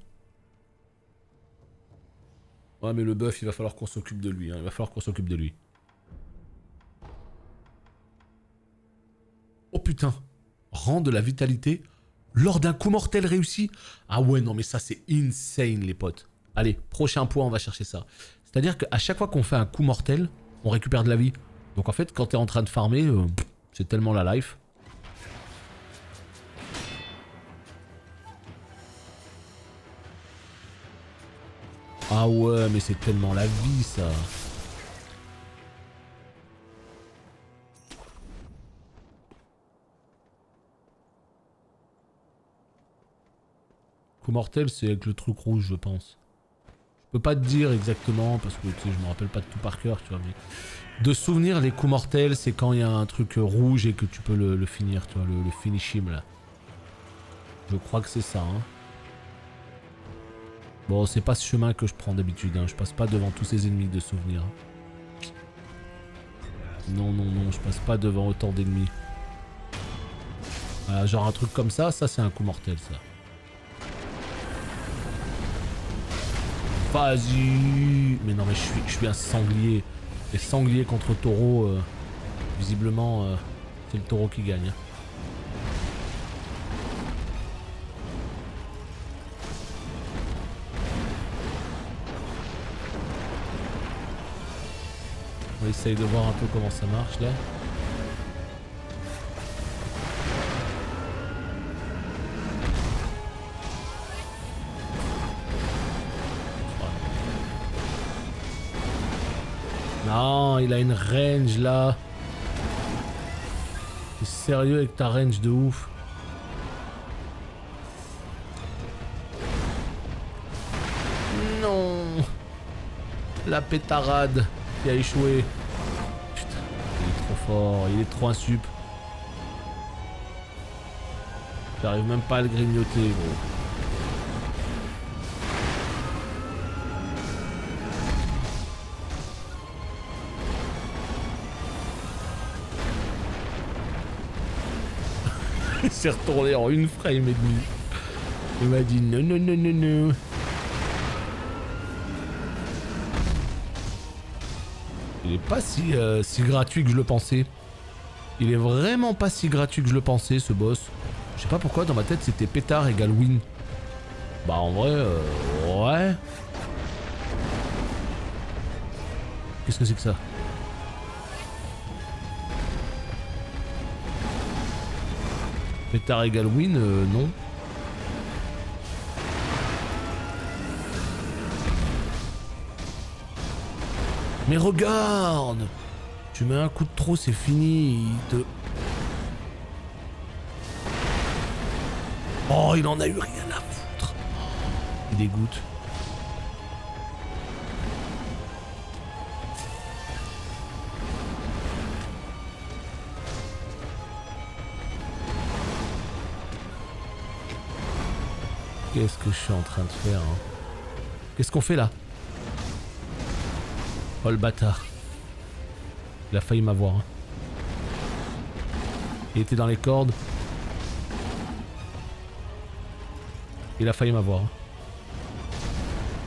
Ouais, mais le buff, il va falloir qu'on s'occupe de lui, hein. Il va falloir qu'on s'occupe de lui. Oh putain, rend de la vitalité lors d'un coup mortel réussi. Ah ouais, non mais ça c'est insane les potes. Allez, prochain point, on va chercher ça. C'est-à-dire qu'à chaque fois qu'on fait un coup mortel, on récupère de la vie. Donc en fait, quand t'es en train de farmer, c'est tellement la life. Ah ouais, mais c'est tellement la vie ça. Coup mortel, c'est avec le truc rouge, je pense. Je peux pas te dire exactement, parce que tu sais, je me rappelle pas de tout par cœur, tu vois, mais... De souvenir, les coups mortels, c'est quand il y a un truc rouge et que tu peux le finir, tu vois, le finish him, là. Je crois que c'est ça, hein. Bon, c'est pas ce chemin que je prends d'habitude, hein. Je passe pas devant tous ces ennemis de souvenirs. Non, non, non, je passe pas devant autant d'ennemis. Voilà, genre un truc comme ça, c'est un coup mortel, ça. Vas-y. Mais non mais je suis un sanglier. Les sangliers contre taureau, visiblement c'est le taureau qui gagne. On essaye de voir un peu comment ça marche là. Non, il a une range là. T'es sérieux avec ta range de ouf? Non. La pétarade qui a échoué. Putain, il est trop fort, il est trop insup. J'arrive même pas à le grignoter, gros. Il s'est retourné en une frame et demie. Il m'a dit non, non, non, non, non. Il est pas si gratuit que je le pensais. Il est vraiment pas si gratuit que je le pensais, ce boss. Je sais pas pourquoi, dans ma tête, c'était pétard égale win. Bah en vrai, ouais. Qu'est-ce que c'est que ça? Pétard égale win, non. Mais regarde! Tu mets un coup de trop, c'est fini. Oh, il en a eu rien à foutre. Il dégoûte. Qu'est-ce que je suis en train de faire, hein? Qu'est-ce qu'on fait là? Oh le bâtard. Il a failli m'avoir. Hein. Il était dans les cordes. Il a failli m'avoir. Hein.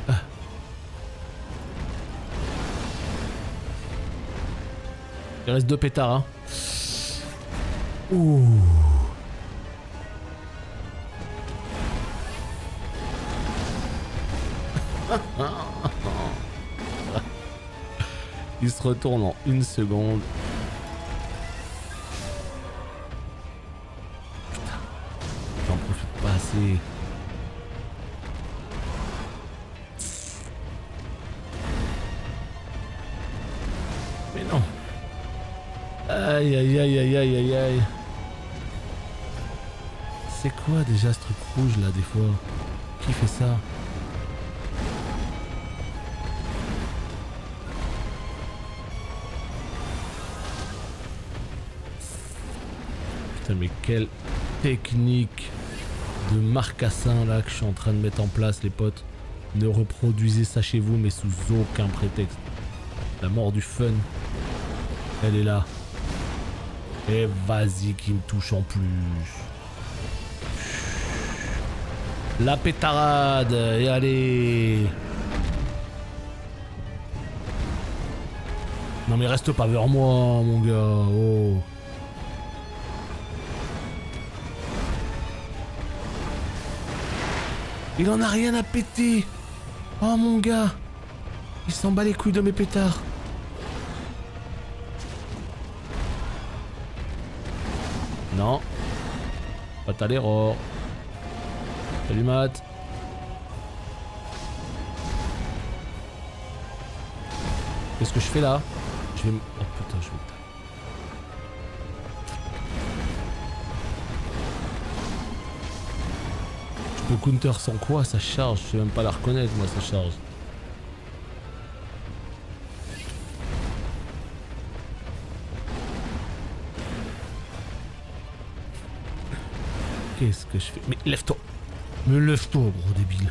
Ah. Il reste 2 pétards. Hein. Ouh. Il se retourne en 1 seconde. Putain, j'en profite pas assez. Mais non. Aïe aïe aïe aïe aïe aïe aïe. C'est quoi déjà ce truc rouge là des fois? Qui fait ça? Putain mais quelle technique de marcassin là que je suis en train de mettre en place les potes. Ne reproduisez ça chez vous mais sous aucun prétexte. La mort du fun. Elle est là. Et vas-y qui me touche en plus. La pétarade. Et allez. Non mais reste pas vers moi mon gars. Oh. Il en a rien à péter. Oh mon gars. Il s'en bat les couilles de mes pétards. Non. Pas l'erreur. Salut Matt. Qu'est-ce que je fais là? Je vais... Oh putain, je vais... Je peux counter sans quoi ça charge? Je sais même pas la reconnaître moi ça charge. Qu'est-ce que je fais? Mais lève-toi! Me lève-toi, gros débile!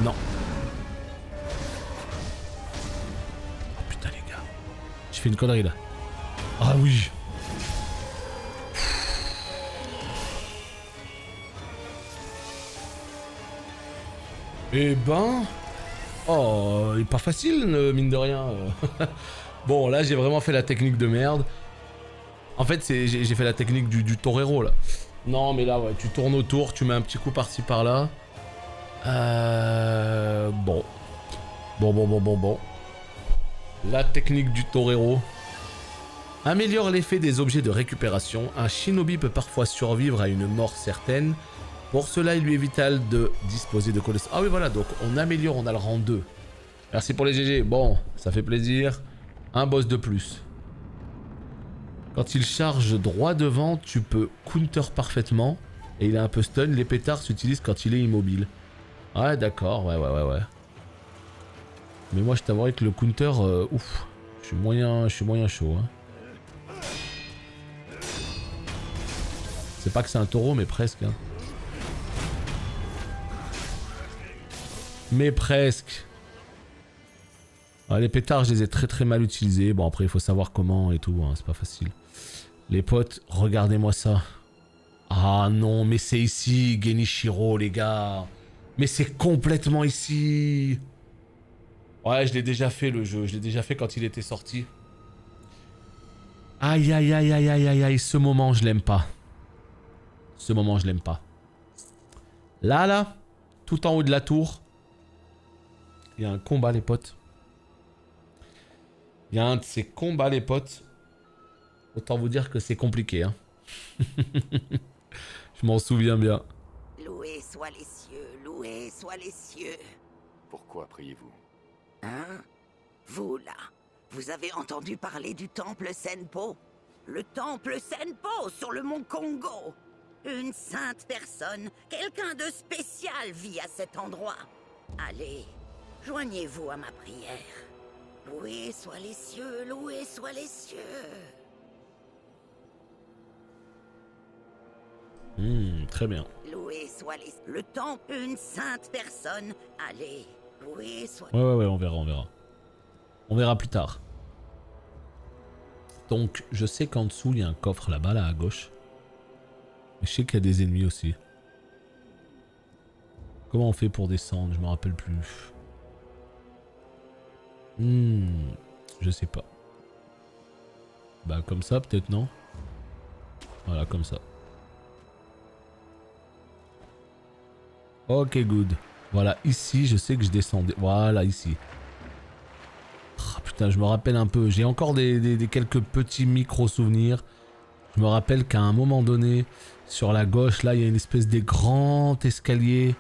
Non! Oh putain, les gars! J'ai fait une connerie là! Ah oui! Eh ben... Oh, il est pas facile, mine de rien. Bon, là, j'ai vraiment fait la technique de merde. En fait, j'ai fait la technique du torero, là. Non, mais là, ouais, tu tournes autour, tu mets un petit coup par-ci, par-là. Bon. Bon. La technique du torero. Améliore l'effet des objets de récupération. Un shinobi peut parfois survivre à une mort certaine. Pour cela, il lui est vital de disposer de colossales. Ah oui, voilà, donc on améliore, on a le rang 2. Merci pour les GG. Bon, ça fait plaisir. Un boss de plus. Quand il charge droit devant, tu peux counter parfaitement. Et il est un peu stun. Les pétards s'utilisent quand il est immobile. Ouais, d'accord. Ouais. Mais moi, je t'avouerai que le counter, ouf. Je suis moyen chaud. Hein. C'est pas que c'est un taureau, mais presque. Hein. Mais presque. Ah, les pétards, je les ai très mal utilisés. Bon, après, il faut savoir comment et tout. Hein, c'est pas facile. Les potes, regardez-moi ça. Ah non, mais c'est ici, Genichiro, les gars. Mais c'est complètement ici. Ouais, je l'ai déjà fait, le jeu. Je l'ai déjà fait quand il était sorti. Aïe, aïe, aïe, aïe, aïe, aïe, aïe. Ce moment, je l'aime pas. Ce moment, je l'aime pas. Là, tout en haut de la tour, il y a un combat, les potes. Il y a un de ces combats, les potes. Autant vous dire que c'est compliqué, hein. Je m'en souviens bien. Loués soient les cieux, loués soient les cieux. Pourquoi priez-vous? Hein? Vous, là, vous avez entendu parler du temple Senpo? Le temple Senpo sur le mont Kongo. Une sainte personne, quelqu'un de spécial vit à cet endroit. Allez, joignez-vous à ma prière. Loués soient les cieux, loués soient les cieux. Très bien. Loué soit le temple, une sainte personne. Allez, loué soit... Ouais, on verra. On verra plus tard. Donc, je sais qu'en dessous, il y a un coffre là-bas, là, à gauche. Mais je sais qu'il y a des ennemis aussi. Comment on fait pour descendre? Je me rappelle plus. Je sais pas. Bah, comme ça, peut-être, non? Voilà, comme ça. Ok, good. Voilà, ici, je sais que je descendais. Voilà, ici. Oh, putain, je me rappelle un peu. J'ai encore des quelques petits micro-souvenirs. Je me rappelle qu'à un moment donné, sur la gauche, là, il y a une espèce de grand escalier.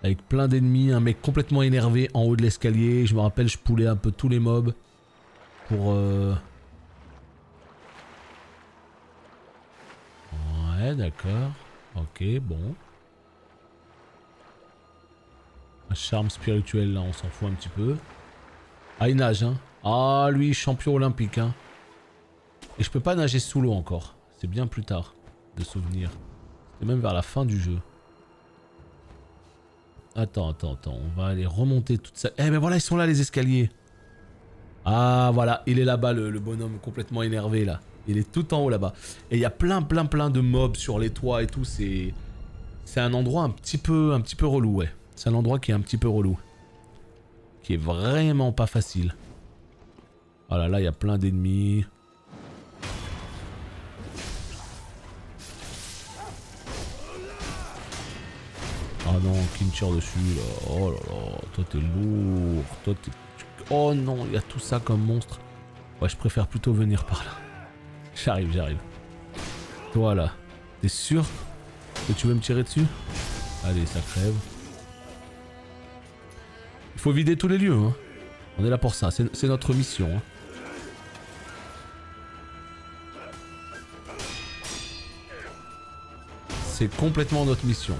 Avec plein d'ennemis. Un mec complètement énervé en haut de l'escalier. Je me rappelle, je poulais un peu tous les mobs. Pour... Ouais, d'accord. Ok, bon. Un charme spirituel là, on s'en fout un petit peu. Ah, il nage, hein. Ah, lui, champion olympique, hein. Et je peux pas nager sous l'eau encore. C'est bien plus tard, de souvenir. C'est même vers la fin du jeu. Attends. On va aller remonter toute ça. Eh, mais voilà, ils sont là, les escaliers. Ah, voilà, il est là-bas, le bonhomme complètement énervé, là. Il est tout en haut, là-bas. Et il y a plein de mobs sur les toits et tout. C'est un endroit un petit peu relou, ouais. C'est un endroit qui est un petit peu relou. Qui est vraiment pas facile. Voilà, là, il y a plein d'ennemis. Ah non, qui me tire dessus, là. Oh là là, toi, t'es lourd. Toi, t'es... Oh non, il y a tout ça comme monstre. Ouais, je préfère plutôt venir par là. J'arrive. Toi, là. T'es sûr que tu veux me tirer dessus? Allez, ça crève. Il faut vider tous les lieux, hein. On est là pour ça, c'est notre mission. Hein. C'est complètement notre mission.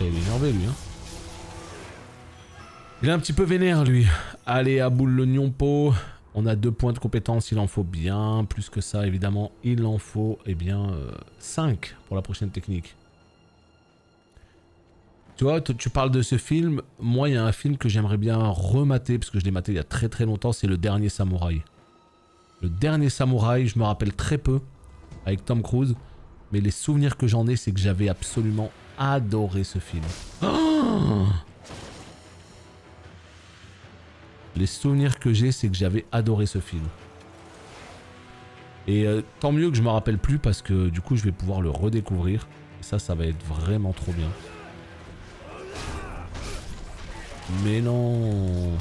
Il est énervé lui, hein. Il est un petit peu vénère lui. Allez, à boule le Nyonpo. On a 2 points de compétence, il en faut bien plus que ça évidemment. Il en faut, eh bien, 5 pour la prochaine technique. Tu vois, tu parles de ce film. Moi, il y a un film que j'aimerais bien remater, parce que je l'ai maté il y a très longtemps, c'est Le Dernier Samouraï. Le Dernier Samouraï, je me rappelle très peu, avec Tom Cruise. Mais les souvenirs que j'en ai, c'est que j'avais absolument adoré ce film. Oh! Les souvenirs que j'ai, c'est que j'avais adoré ce film. Et tant mieux que je me rappelle plus parce que du coup je vais pouvoir le redécouvrir. Et ça va être vraiment trop bien. Mais non.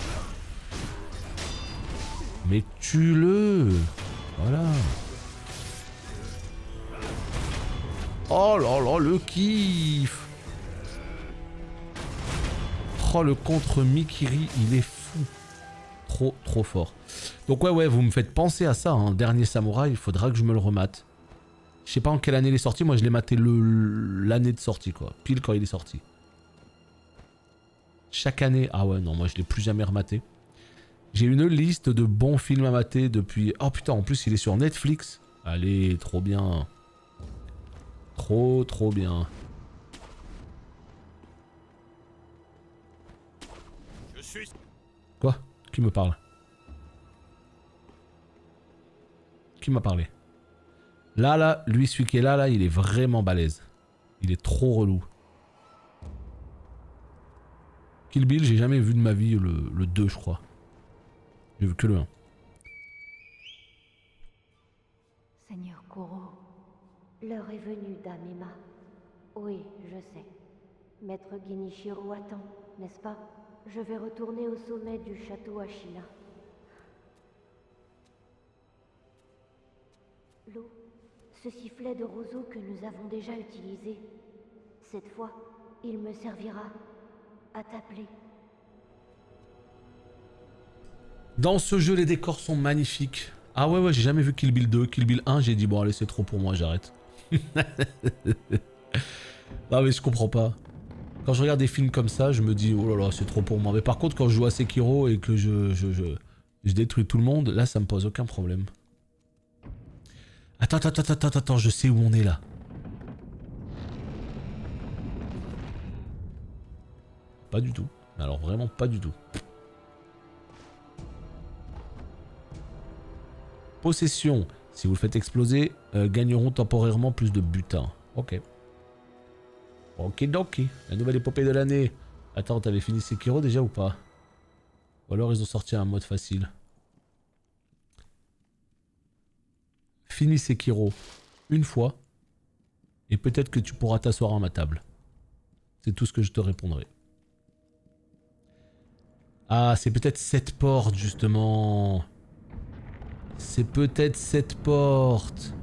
Mais tue-le. Voilà. Oh là là, le kiff. crois le contre Mikiri, il est fou. Trop fort. Donc ouais, vous me faites penser à ça, hein. Dernier Samouraï, il faudra que je me le remate. Je sais pas en quelle année il est sorti, moi je l'ai maté l'année de sortie quoi, pile quand il est sorti. Chaque année, ah ouais non, moi je l'ai plus jamais rematé. J'ai une liste de bons films à mater depuis... Oh putain, en plus il est sur Netflix. Allez, trop bien. Trop bien. Je suis... Quoi? Qui me parle? Qui m'a parlé? Là, lui, celui qui est là, il est vraiment balèze. Il est trop relou. Kill Bill, j'ai jamais vu de ma vie le 2, je crois. J'ai vu que le 1. Seigneur Kuro, l'heure est venue, Dame Emma. Oui, je sais. Maître Genichiro attend, n'est-ce pas? Je vais retourner au sommet du château Ashina. L'eau, ce sifflet de roseau que nous avons déjà utilisé. Cette fois, il me servira à t'appeler. Dans ce jeu, les décors sont magnifiques. Ah ouais, j'ai jamais vu Kill Bill 2. Kill Bill 1, j'ai dit bon allez, c'est trop pour moi, j'arrête. Non mais je comprends pas. Quand je regarde des films comme ça, je me dis oh là là, c'est trop pour moi. Mais par contre, quand je joue à Sekiro et que je détruis tout le monde, là ça me pose aucun problème. Attends, je sais où on est là. Pas du tout. Alors vraiment pas du tout. Possession. Si vous le faites exploser, gagneront temporairement plus de butin. Ok. Okidoki. La nouvelle épopée de l'année. Attends, t'avais fini Sekiro déjà ou pas? Ou alors ils ont sorti un mode facile. Finis Sekiro une fois. Et peut-être que tu pourras t'asseoir à ma table. C'est tout ce que je te répondrai. Ah, c'est peut-être cette porte justement. C'est peut-être cette porte.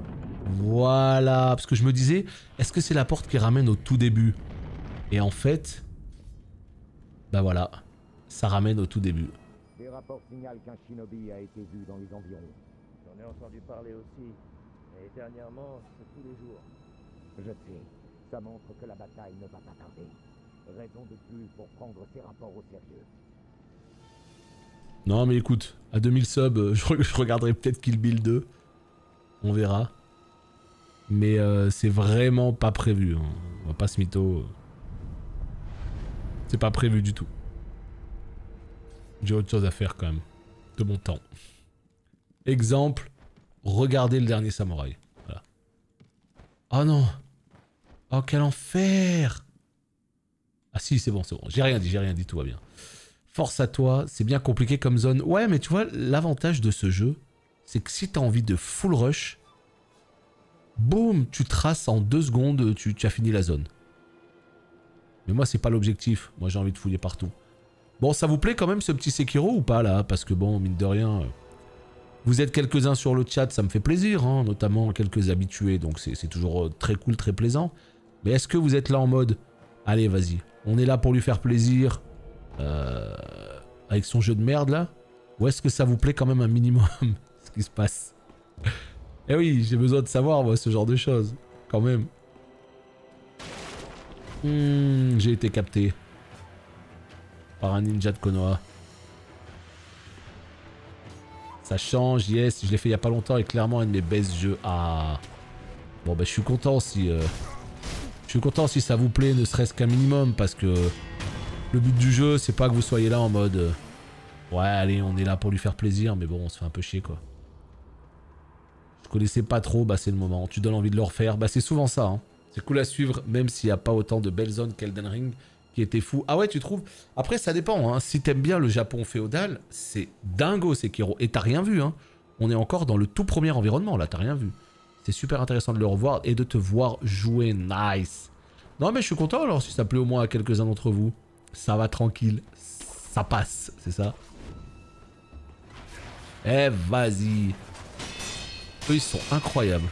Voilà. Parce que je me disais, est-ce que c'est la porte qui ramène au tout début? Et en fait, bah voilà, ça ramène au tout début. Des rapports signalent qu'un shinobi a été vu dans les environs. J'en ai entendu parler aussi. Et dernièrement, c'est tous les jours. Je sais. Ça montre que la bataille ne va pas tarder. Raison de plus pour prendre ces rapports au sérieux. Non mais écoute, à 2000 subs, je regarderai peut-être Kill Bill 2. On verra. Mais c'est vraiment pas prévu. Hein. On va pas se mytho. C'est pas prévu du tout. J'ai autre chose à faire quand même. De mon temps. Exemple, regardez le dernier samouraï. Voilà. Oh non. Oh quel enfer. Ah si c'est bon. J'ai rien dit, tout va bien. Force à toi, c'est bien compliqué comme zone. Ouais, mais tu vois, l'avantage de ce jeu, c'est que si t'as envie de full rush, boum, tu traces en 2 secondes, tu as fini la zone. Mais moi, c'est pas l'objectif. Moi, j'ai envie de fouiller partout. Bon, ça vous plaît quand même ce petit Sekiro ou pas, là? Parce que bon, mine de rien, vous êtes quelques-uns sur le chat, ça me fait plaisir, hein, notamment quelques habitués, donc c'est toujours très cool, très plaisant. Mais est-ce que vous êtes là en mode, allez, vas-y, on est là pour lui faire plaisir avec son jeu de merde là, ou est-ce que ça vous plaît quand même un minimum ce qui se passe? Eh oui, j'ai besoin de savoir moi ce genre de choses quand même. J'ai été capté par un ninja de Konoha. Ça change, yes, je l'ai fait il y a pas longtemps et clairement un de mes best jeux. Ah bon bah je suis content si ça vous plaît, ne serait-ce qu'un minimum, parce que le but du jeu, c'est pas que vous soyez là en mode ouais, allez, on est là pour lui faire plaisir, mais bon, on se fait un peu chier, quoi. Je connaissais pas trop, bah c'est le moment. Tu donnes envie de le refaire, bah c'est souvent ça, hein. C'est cool à suivre, même s'il n'y a pas autant de belles zones qu'Elden Ring, qui était fou. Ah ouais, tu trouves? Après, ça dépend, hein. Si t'aimes bien le Japon féodal, c'est dingo, Sekiro. Et t'as rien vu, hein. On est encore dans le tout premier environnement, là, t'as rien vu. C'est super intéressant de le revoir et de te voir jouer, nice. Non, mais je suis content, alors, si ça plaît au moins à quelques-uns d'entre vous. Ça va tranquille, ça passe, c'est ça. Eh vas-y. Eux ils sont incroyables.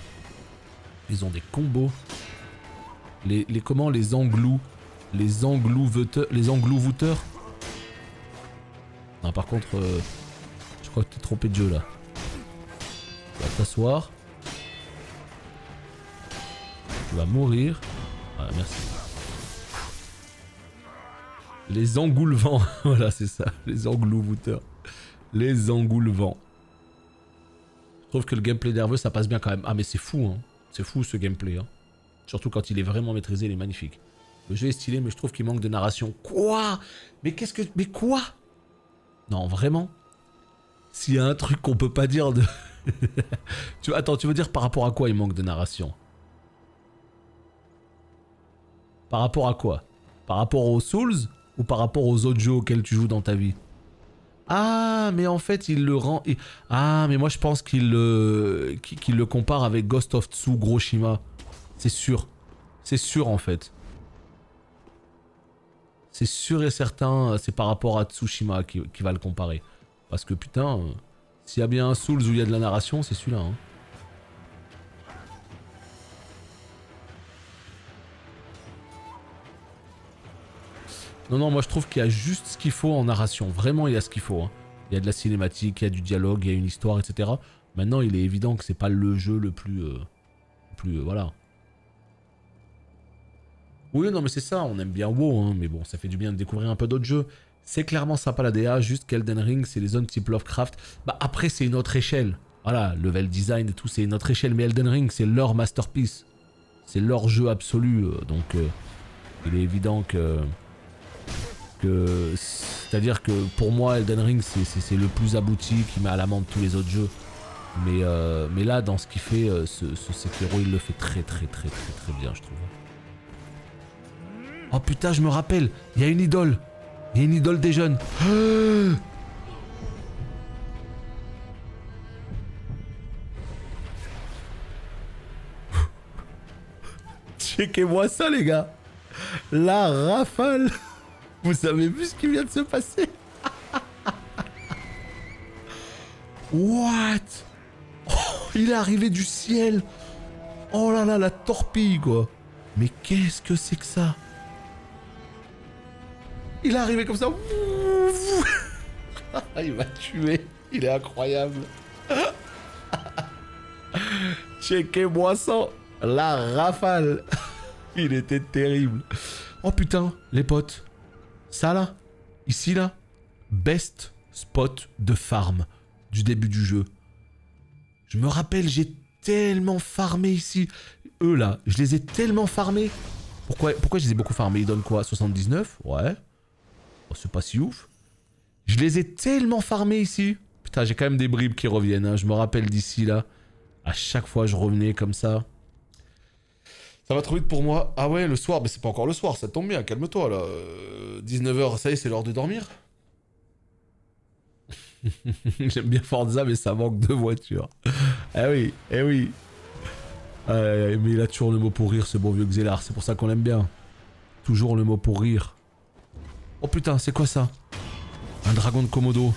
Ils ont des combos. Les englouvouteurs. Non, par contre, je crois que t'es trompé de jeu là. Tu vas t'asseoir. Tu vas mourir. Voilà, merci. Les engoulevents. Voilà, c'est ça. Les englouvouteurs. Les engoulevents. Je trouve que le gameplay nerveux, ça passe bien quand même. Ah, mais c'est fou, hein. C'est fou ce gameplay, hein. Surtout quand il est vraiment maîtrisé, il est magnifique. Le jeu est stylé, mais je trouve qu'il manque de narration. Quoi? Mais qu'est-ce que... Mais quoi? Non, vraiment? S'il y a un truc qu'on peut pas dire de... Attends, tu veux dire par rapport à quoi il manque de narration? Par rapport à quoi? Par rapport aux Souls? Ou par rapport aux autres jeux auxquels tu joues dans ta vie? Ah, mais en fait, il le rend... Ah, mais moi je pense qu'il le compare avec Ghost of Tsushima. C'est sûr. C'est sûr en fait. C'est sûr et certain, c'est par rapport à Tsushima qui va le comparer. Parce que putain, s'il y a bien un Souls où il y a de la narration, c'est celui-là. Hein. Non, non, moi je trouve qu'il y a juste ce qu'il faut en narration. Vraiment, il y a ce qu'il faut. Hein. Il y a de la cinématique, il y a du dialogue, il y a une histoire, etc. Maintenant, il est évident que c'est pas le jeu le plus... voilà. Oui, non, mais c'est ça, on aime bien WoW, hein, mais bon, ça fait du bien de découvrir un peu d'autres jeux. C'est clairement sympa la DA, juste qu'Elden Ring, c'est les zones type Lovecraft. Bah après, c'est une autre échelle. Voilà, level design et tout, c'est une autre échelle, mais Elden Ring, c'est leur masterpiece. C'est leur jeu absolu, donc il est évident que c'est-à-dire que pour moi, Elden Ring, c'est le plus abouti qui met à l'amende tous les autres jeux. Mais là, dans ce qu'il fait, cet héros, il le fait très bien, je trouve. Oh putain, je me rappelle, il y a une idole. Il y a une idole des jeunes. Checkez-moi ça, les gars. La rafale. Vous avez vu ce qui vient de se passer? What? Oh, il est arrivé du ciel. Oh là là, la torpille, quoi. Mais qu'est-ce que c'est que ça? Il est arrivé comme ça. Il m'a tué. Il est incroyable. Checkez-moi ça. La rafale. Il était terrible. Oh putain, les potes. Ça là, ici là, best spot de farm du début du jeu. Je me rappelle, j'ai tellement farmé ici. Eux là, je les ai tellement farmés. Pourquoi je les ai beaucoup farmés? Ils donnent quoi? 79? Ouais. Oh, c'est pas si ouf. Je les ai tellement farmés ici. Putain, j'ai quand même des bribes qui reviennent. Hein. Je me rappelle d'ici là. À chaque fois, je revenais comme ça. Ça va trop vite pour moi. Ah ouais, le soir. Mais c'est pas encore le soir. Ça tombe bien. Calme-toi là. 19h, ça y est, c'est l'heure de dormir. J'aime bien Forza, mais ça manque de voitures. Eh oui, eh oui. Mais il a toujours le mot pour rire, ce bon vieux Xelar. C'est pour ça qu'on l'aime bien. Toujours le mot pour rire. Oh putain, c'est quoi ça? Un dragon de Komodo.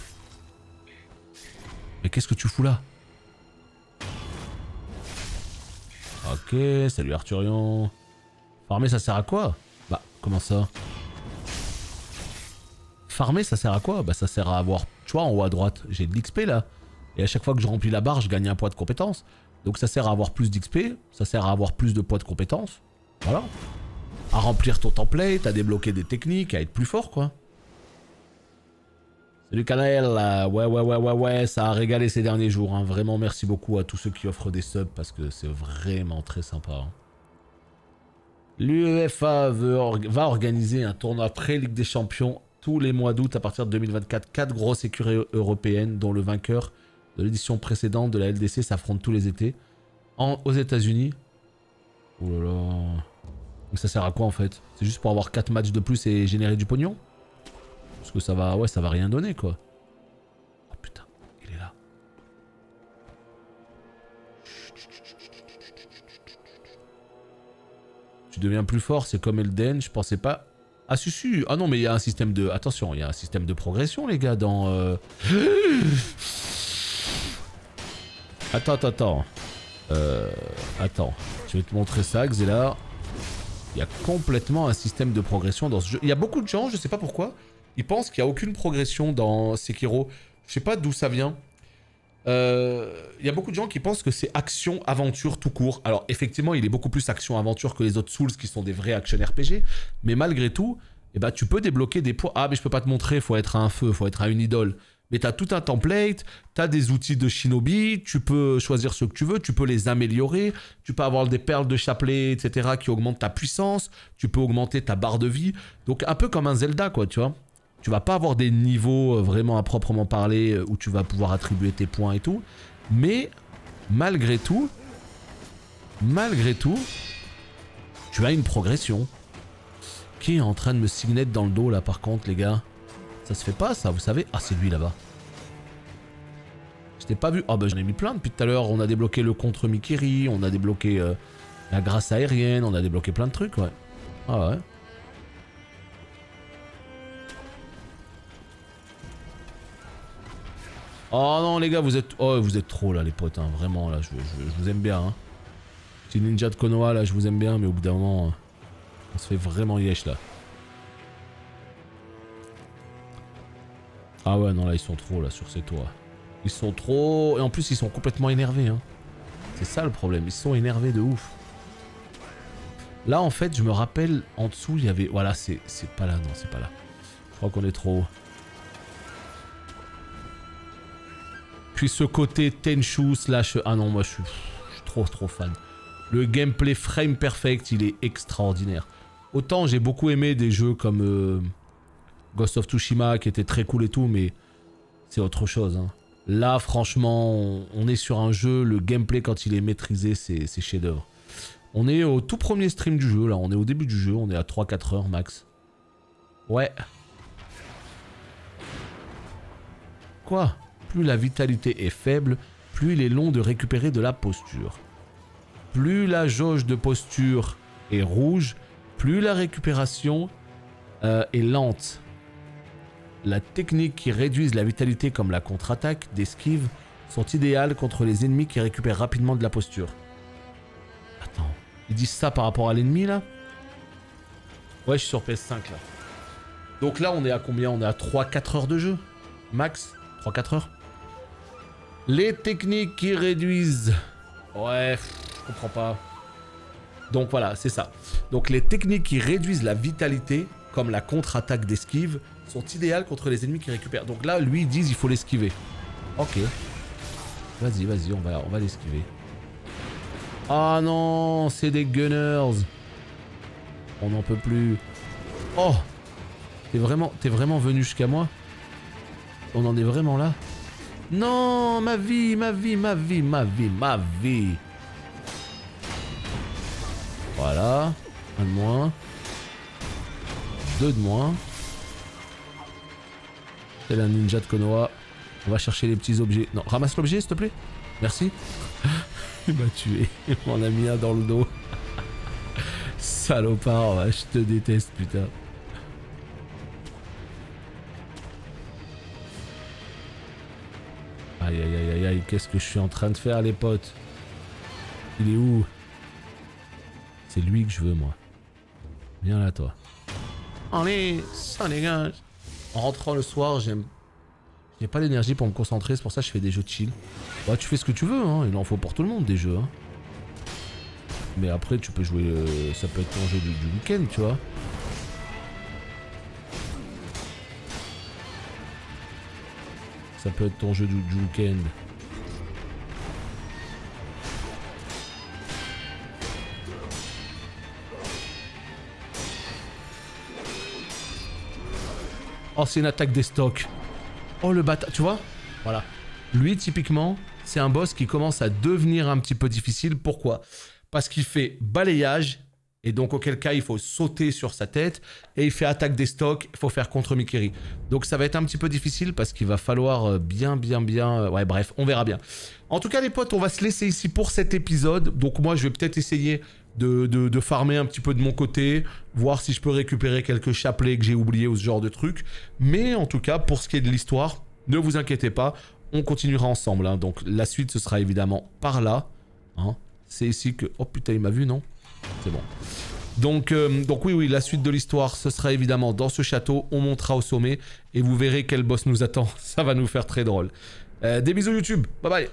Mais qu'est-ce que tu fous là? Ok, salut Arthurian. Farmer, ça sert à quoi? Bah, comment ça? Farmer, ça sert à quoi? Bah, ça sert à avoir... Tu vois, en haut à droite, j'ai de l'XP là. Et à chaque fois que je remplis la barre, je gagne un poids de compétence. Donc ça sert à avoir plus d'XP, ça sert à avoir plus de poids de compétence. Voilà. À remplir ton template, à débloquer des techniques, à être plus fort quoi. Salut Kanael, ouais, ça a régalé ces derniers jours. Hein. Vraiment merci beaucoup à tous ceux qui offrent des subs parce que c'est vraiment très sympa. Hein. L'UEFA va organiser un tournoi pré-Ligue des Champions tous les mois d'août à partir de 2024. 4 grosses écuries européennes dont le vainqueur de l'édition précédente de la LDC s'affrontent tous les étés. Aux États-Unis. Oh là là. Donc ça sert à quoi en fait? C'est juste pour avoir 4 matchs de plus et générer du pognon? Parce que ça va, ouais, ça va rien donner quoi. Oh putain, il est là. Tu deviens plus fort, c'est comme Elden, je pensais pas. Ah si, ah non mais il y a un système de... Attention, il y a un système de progression les gars dans... Attends. Attends, je vais te montrer ça, Xelar. Il y a complètement un système de progression dans ce jeu. Il y a beaucoup de gens, je sais pas pourquoi, ils pensent qu'il n'y a aucune progression dans Sekiro. Je sais pas d'où ça vient. Il y a beaucoup de gens qui pensent que c'est action-aventure tout court. Alors effectivement, il est beaucoup plus action-aventure que les autres Souls qui sont des vrais action RPG. Mais malgré tout, eh ben, tu peux débloquer des points. Ah mais je peux pas te montrer, faut être à un feu, faut être à une idole. Mais tu as tout un template, tu as des outils de shinobi, tu peux choisir ce que tu veux, tu peux les améliorer, tu peux avoir des perles de chapelet, etc. qui augmentent ta puissance, tu peux augmenter ta barre de vie. Donc un peu comme un Zelda, quoi, tu vois. Tu vas pas avoir des niveaux vraiment à proprement parler où tu vas pouvoir attribuer tes points et tout. Mais malgré tout, tu as une progression. Qui est en train de me signer dans le dos là par contre les gars? Ça se fait pas ça, vous savez? Ah c'est lui là-bas. Je t'ai pas vu. Ah bah j'en ai mis plein depuis tout à l'heure. On a débloqué le contre Mikiri, on a débloqué la grâce aérienne, on a débloqué plein de trucs, ouais. Ah ouais. Oh non les gars, vous êtes trop là les potes, hein. Vraiment là, je vous aime bien. Hein. Petit ninja de Konoha là, je vous aime bien, mais au bout d'un moment, on se fait vraiment yesh là. Ah ouais non là ils sont trop là sur ces toits. Ils sont trop... Et en plus ils sont complètement énervés hein. C'est ça le problème, ils sont énervés de ouf. Là en fait je me rappelle en dessous il y avait... Voilà c'est pas là, non c'est pas là. Je crois qu'on est trop haut. Puis ce côté Tenchu slash... Ah non moi je suis trop fan. Le gameplay frame perfect il est extraordinaire. Autant j'ai beaucoup aimé des jeux comme... Ghost of Tsushima qui était très cool et tout, mais c'est autre chose. Hein. Là, franchement, on est sur un jeu, le gameplay quand il est maîtrisé, c'est chef-d'œuvre. On est au tout premier stream du jeu, là, on est au début du jeu, on est à 3-4 heures max. Ouais. Quoi? Plus la vitalité est faible, plus il est long de récupérer de la posture. Plus la jauge de posture est rouge, plus la récupération est lente. La technique qui réduisent la vitalité comme la contre-attaque, d'esquive, sont idéales contre les ennemis qui récupèrent rapidement de la posture. Attends, ils disent ça par rapport à l'ennemi là? Ouais, je suis sur PS5 là. Donc là, on est à combien? On est à 3-4 heures de jeu? Max? 3-4 heures? Les techniques qui réduisent... Ouais, je comprends pas. Donc voilà, c'est ça. Donc les techniques qui réduisent la vitalité, comme la contre-attaque d'esquive, sont idéales contre les ennemis qui récupèrent. Donc là, lui, ils disent il faut l'esquiver. Ok. Vas-y, on va l'esquiver. Ah non, c'est des gunners. On n'en peut plus. Oh, t'es vraiment venu jusqu'à moi? On en est vraiment là? Non, ma vie. Voilà. Un de moins. Deux de moins. Tel un ninja de Konoha. On va chercher les petits objets. Non, ramasse l'objet s'il te plaît. Merci. Il m'a tué. Il m'en a mis un dans le dos. Salopard, je te déteste putain. Aïe, qu'est-ce que je suis en train de faire les potes? Il est où? C'est lui que je veux moi. Viens là toi. Allez, ça dégage. En rentrant le soir, j'ai pas d'énergie pour me concentrer, c'est pour ça que je fais des jeux de chill. Bah tu fais ce que tu veux, hein. Il en faut pour tout le monde des jeux. Hein. Mais après tu peux jouer, ça peut être ton jeu du week-end, tu vois. Ça peut être ton jeu du week-end. Oh, c'est une attaque des stocks. Oh, le bâtard. Tu vois? Voilà. Lui, typiquement, c'est un boss qui commence à devenir un petit peu difficile. Pourquoi? Parce qu'il fait balayage. Et donc, auquel cas, il faut sauter sur sa tête. Et il fait attaque des stocks. Il faut faire contre Mikiri. Donc, ça va être un petit peu difficile parce qu'il va falloir bien... Ouais, bref, on verra bien. En tout cas, les potes, on va se laisser ici pour cet épisode. Donc, moi, je vais peut-être essayer de farmer un petit peu de mon côté, voir si je peux récupérer quelques chapelets que j'ai oubliés ou ce genre de trucs. Mais en tout cas, pour ce qui est de l'histoire, ne vous inquiétez pas, on continuera ensemble. Hein. Donc la suite, ce sera évidemment par là. Hein. C'est ici que... Oh putain, il m'a vu, non? C'est bon. Donc oui, la suite de l'histoire, ce sera évidemment dans ce château. On montera au sommet et vous verrez quel boss nous attend. Ça va nous faire très drôle. Des bisous YouTube. Bye bye.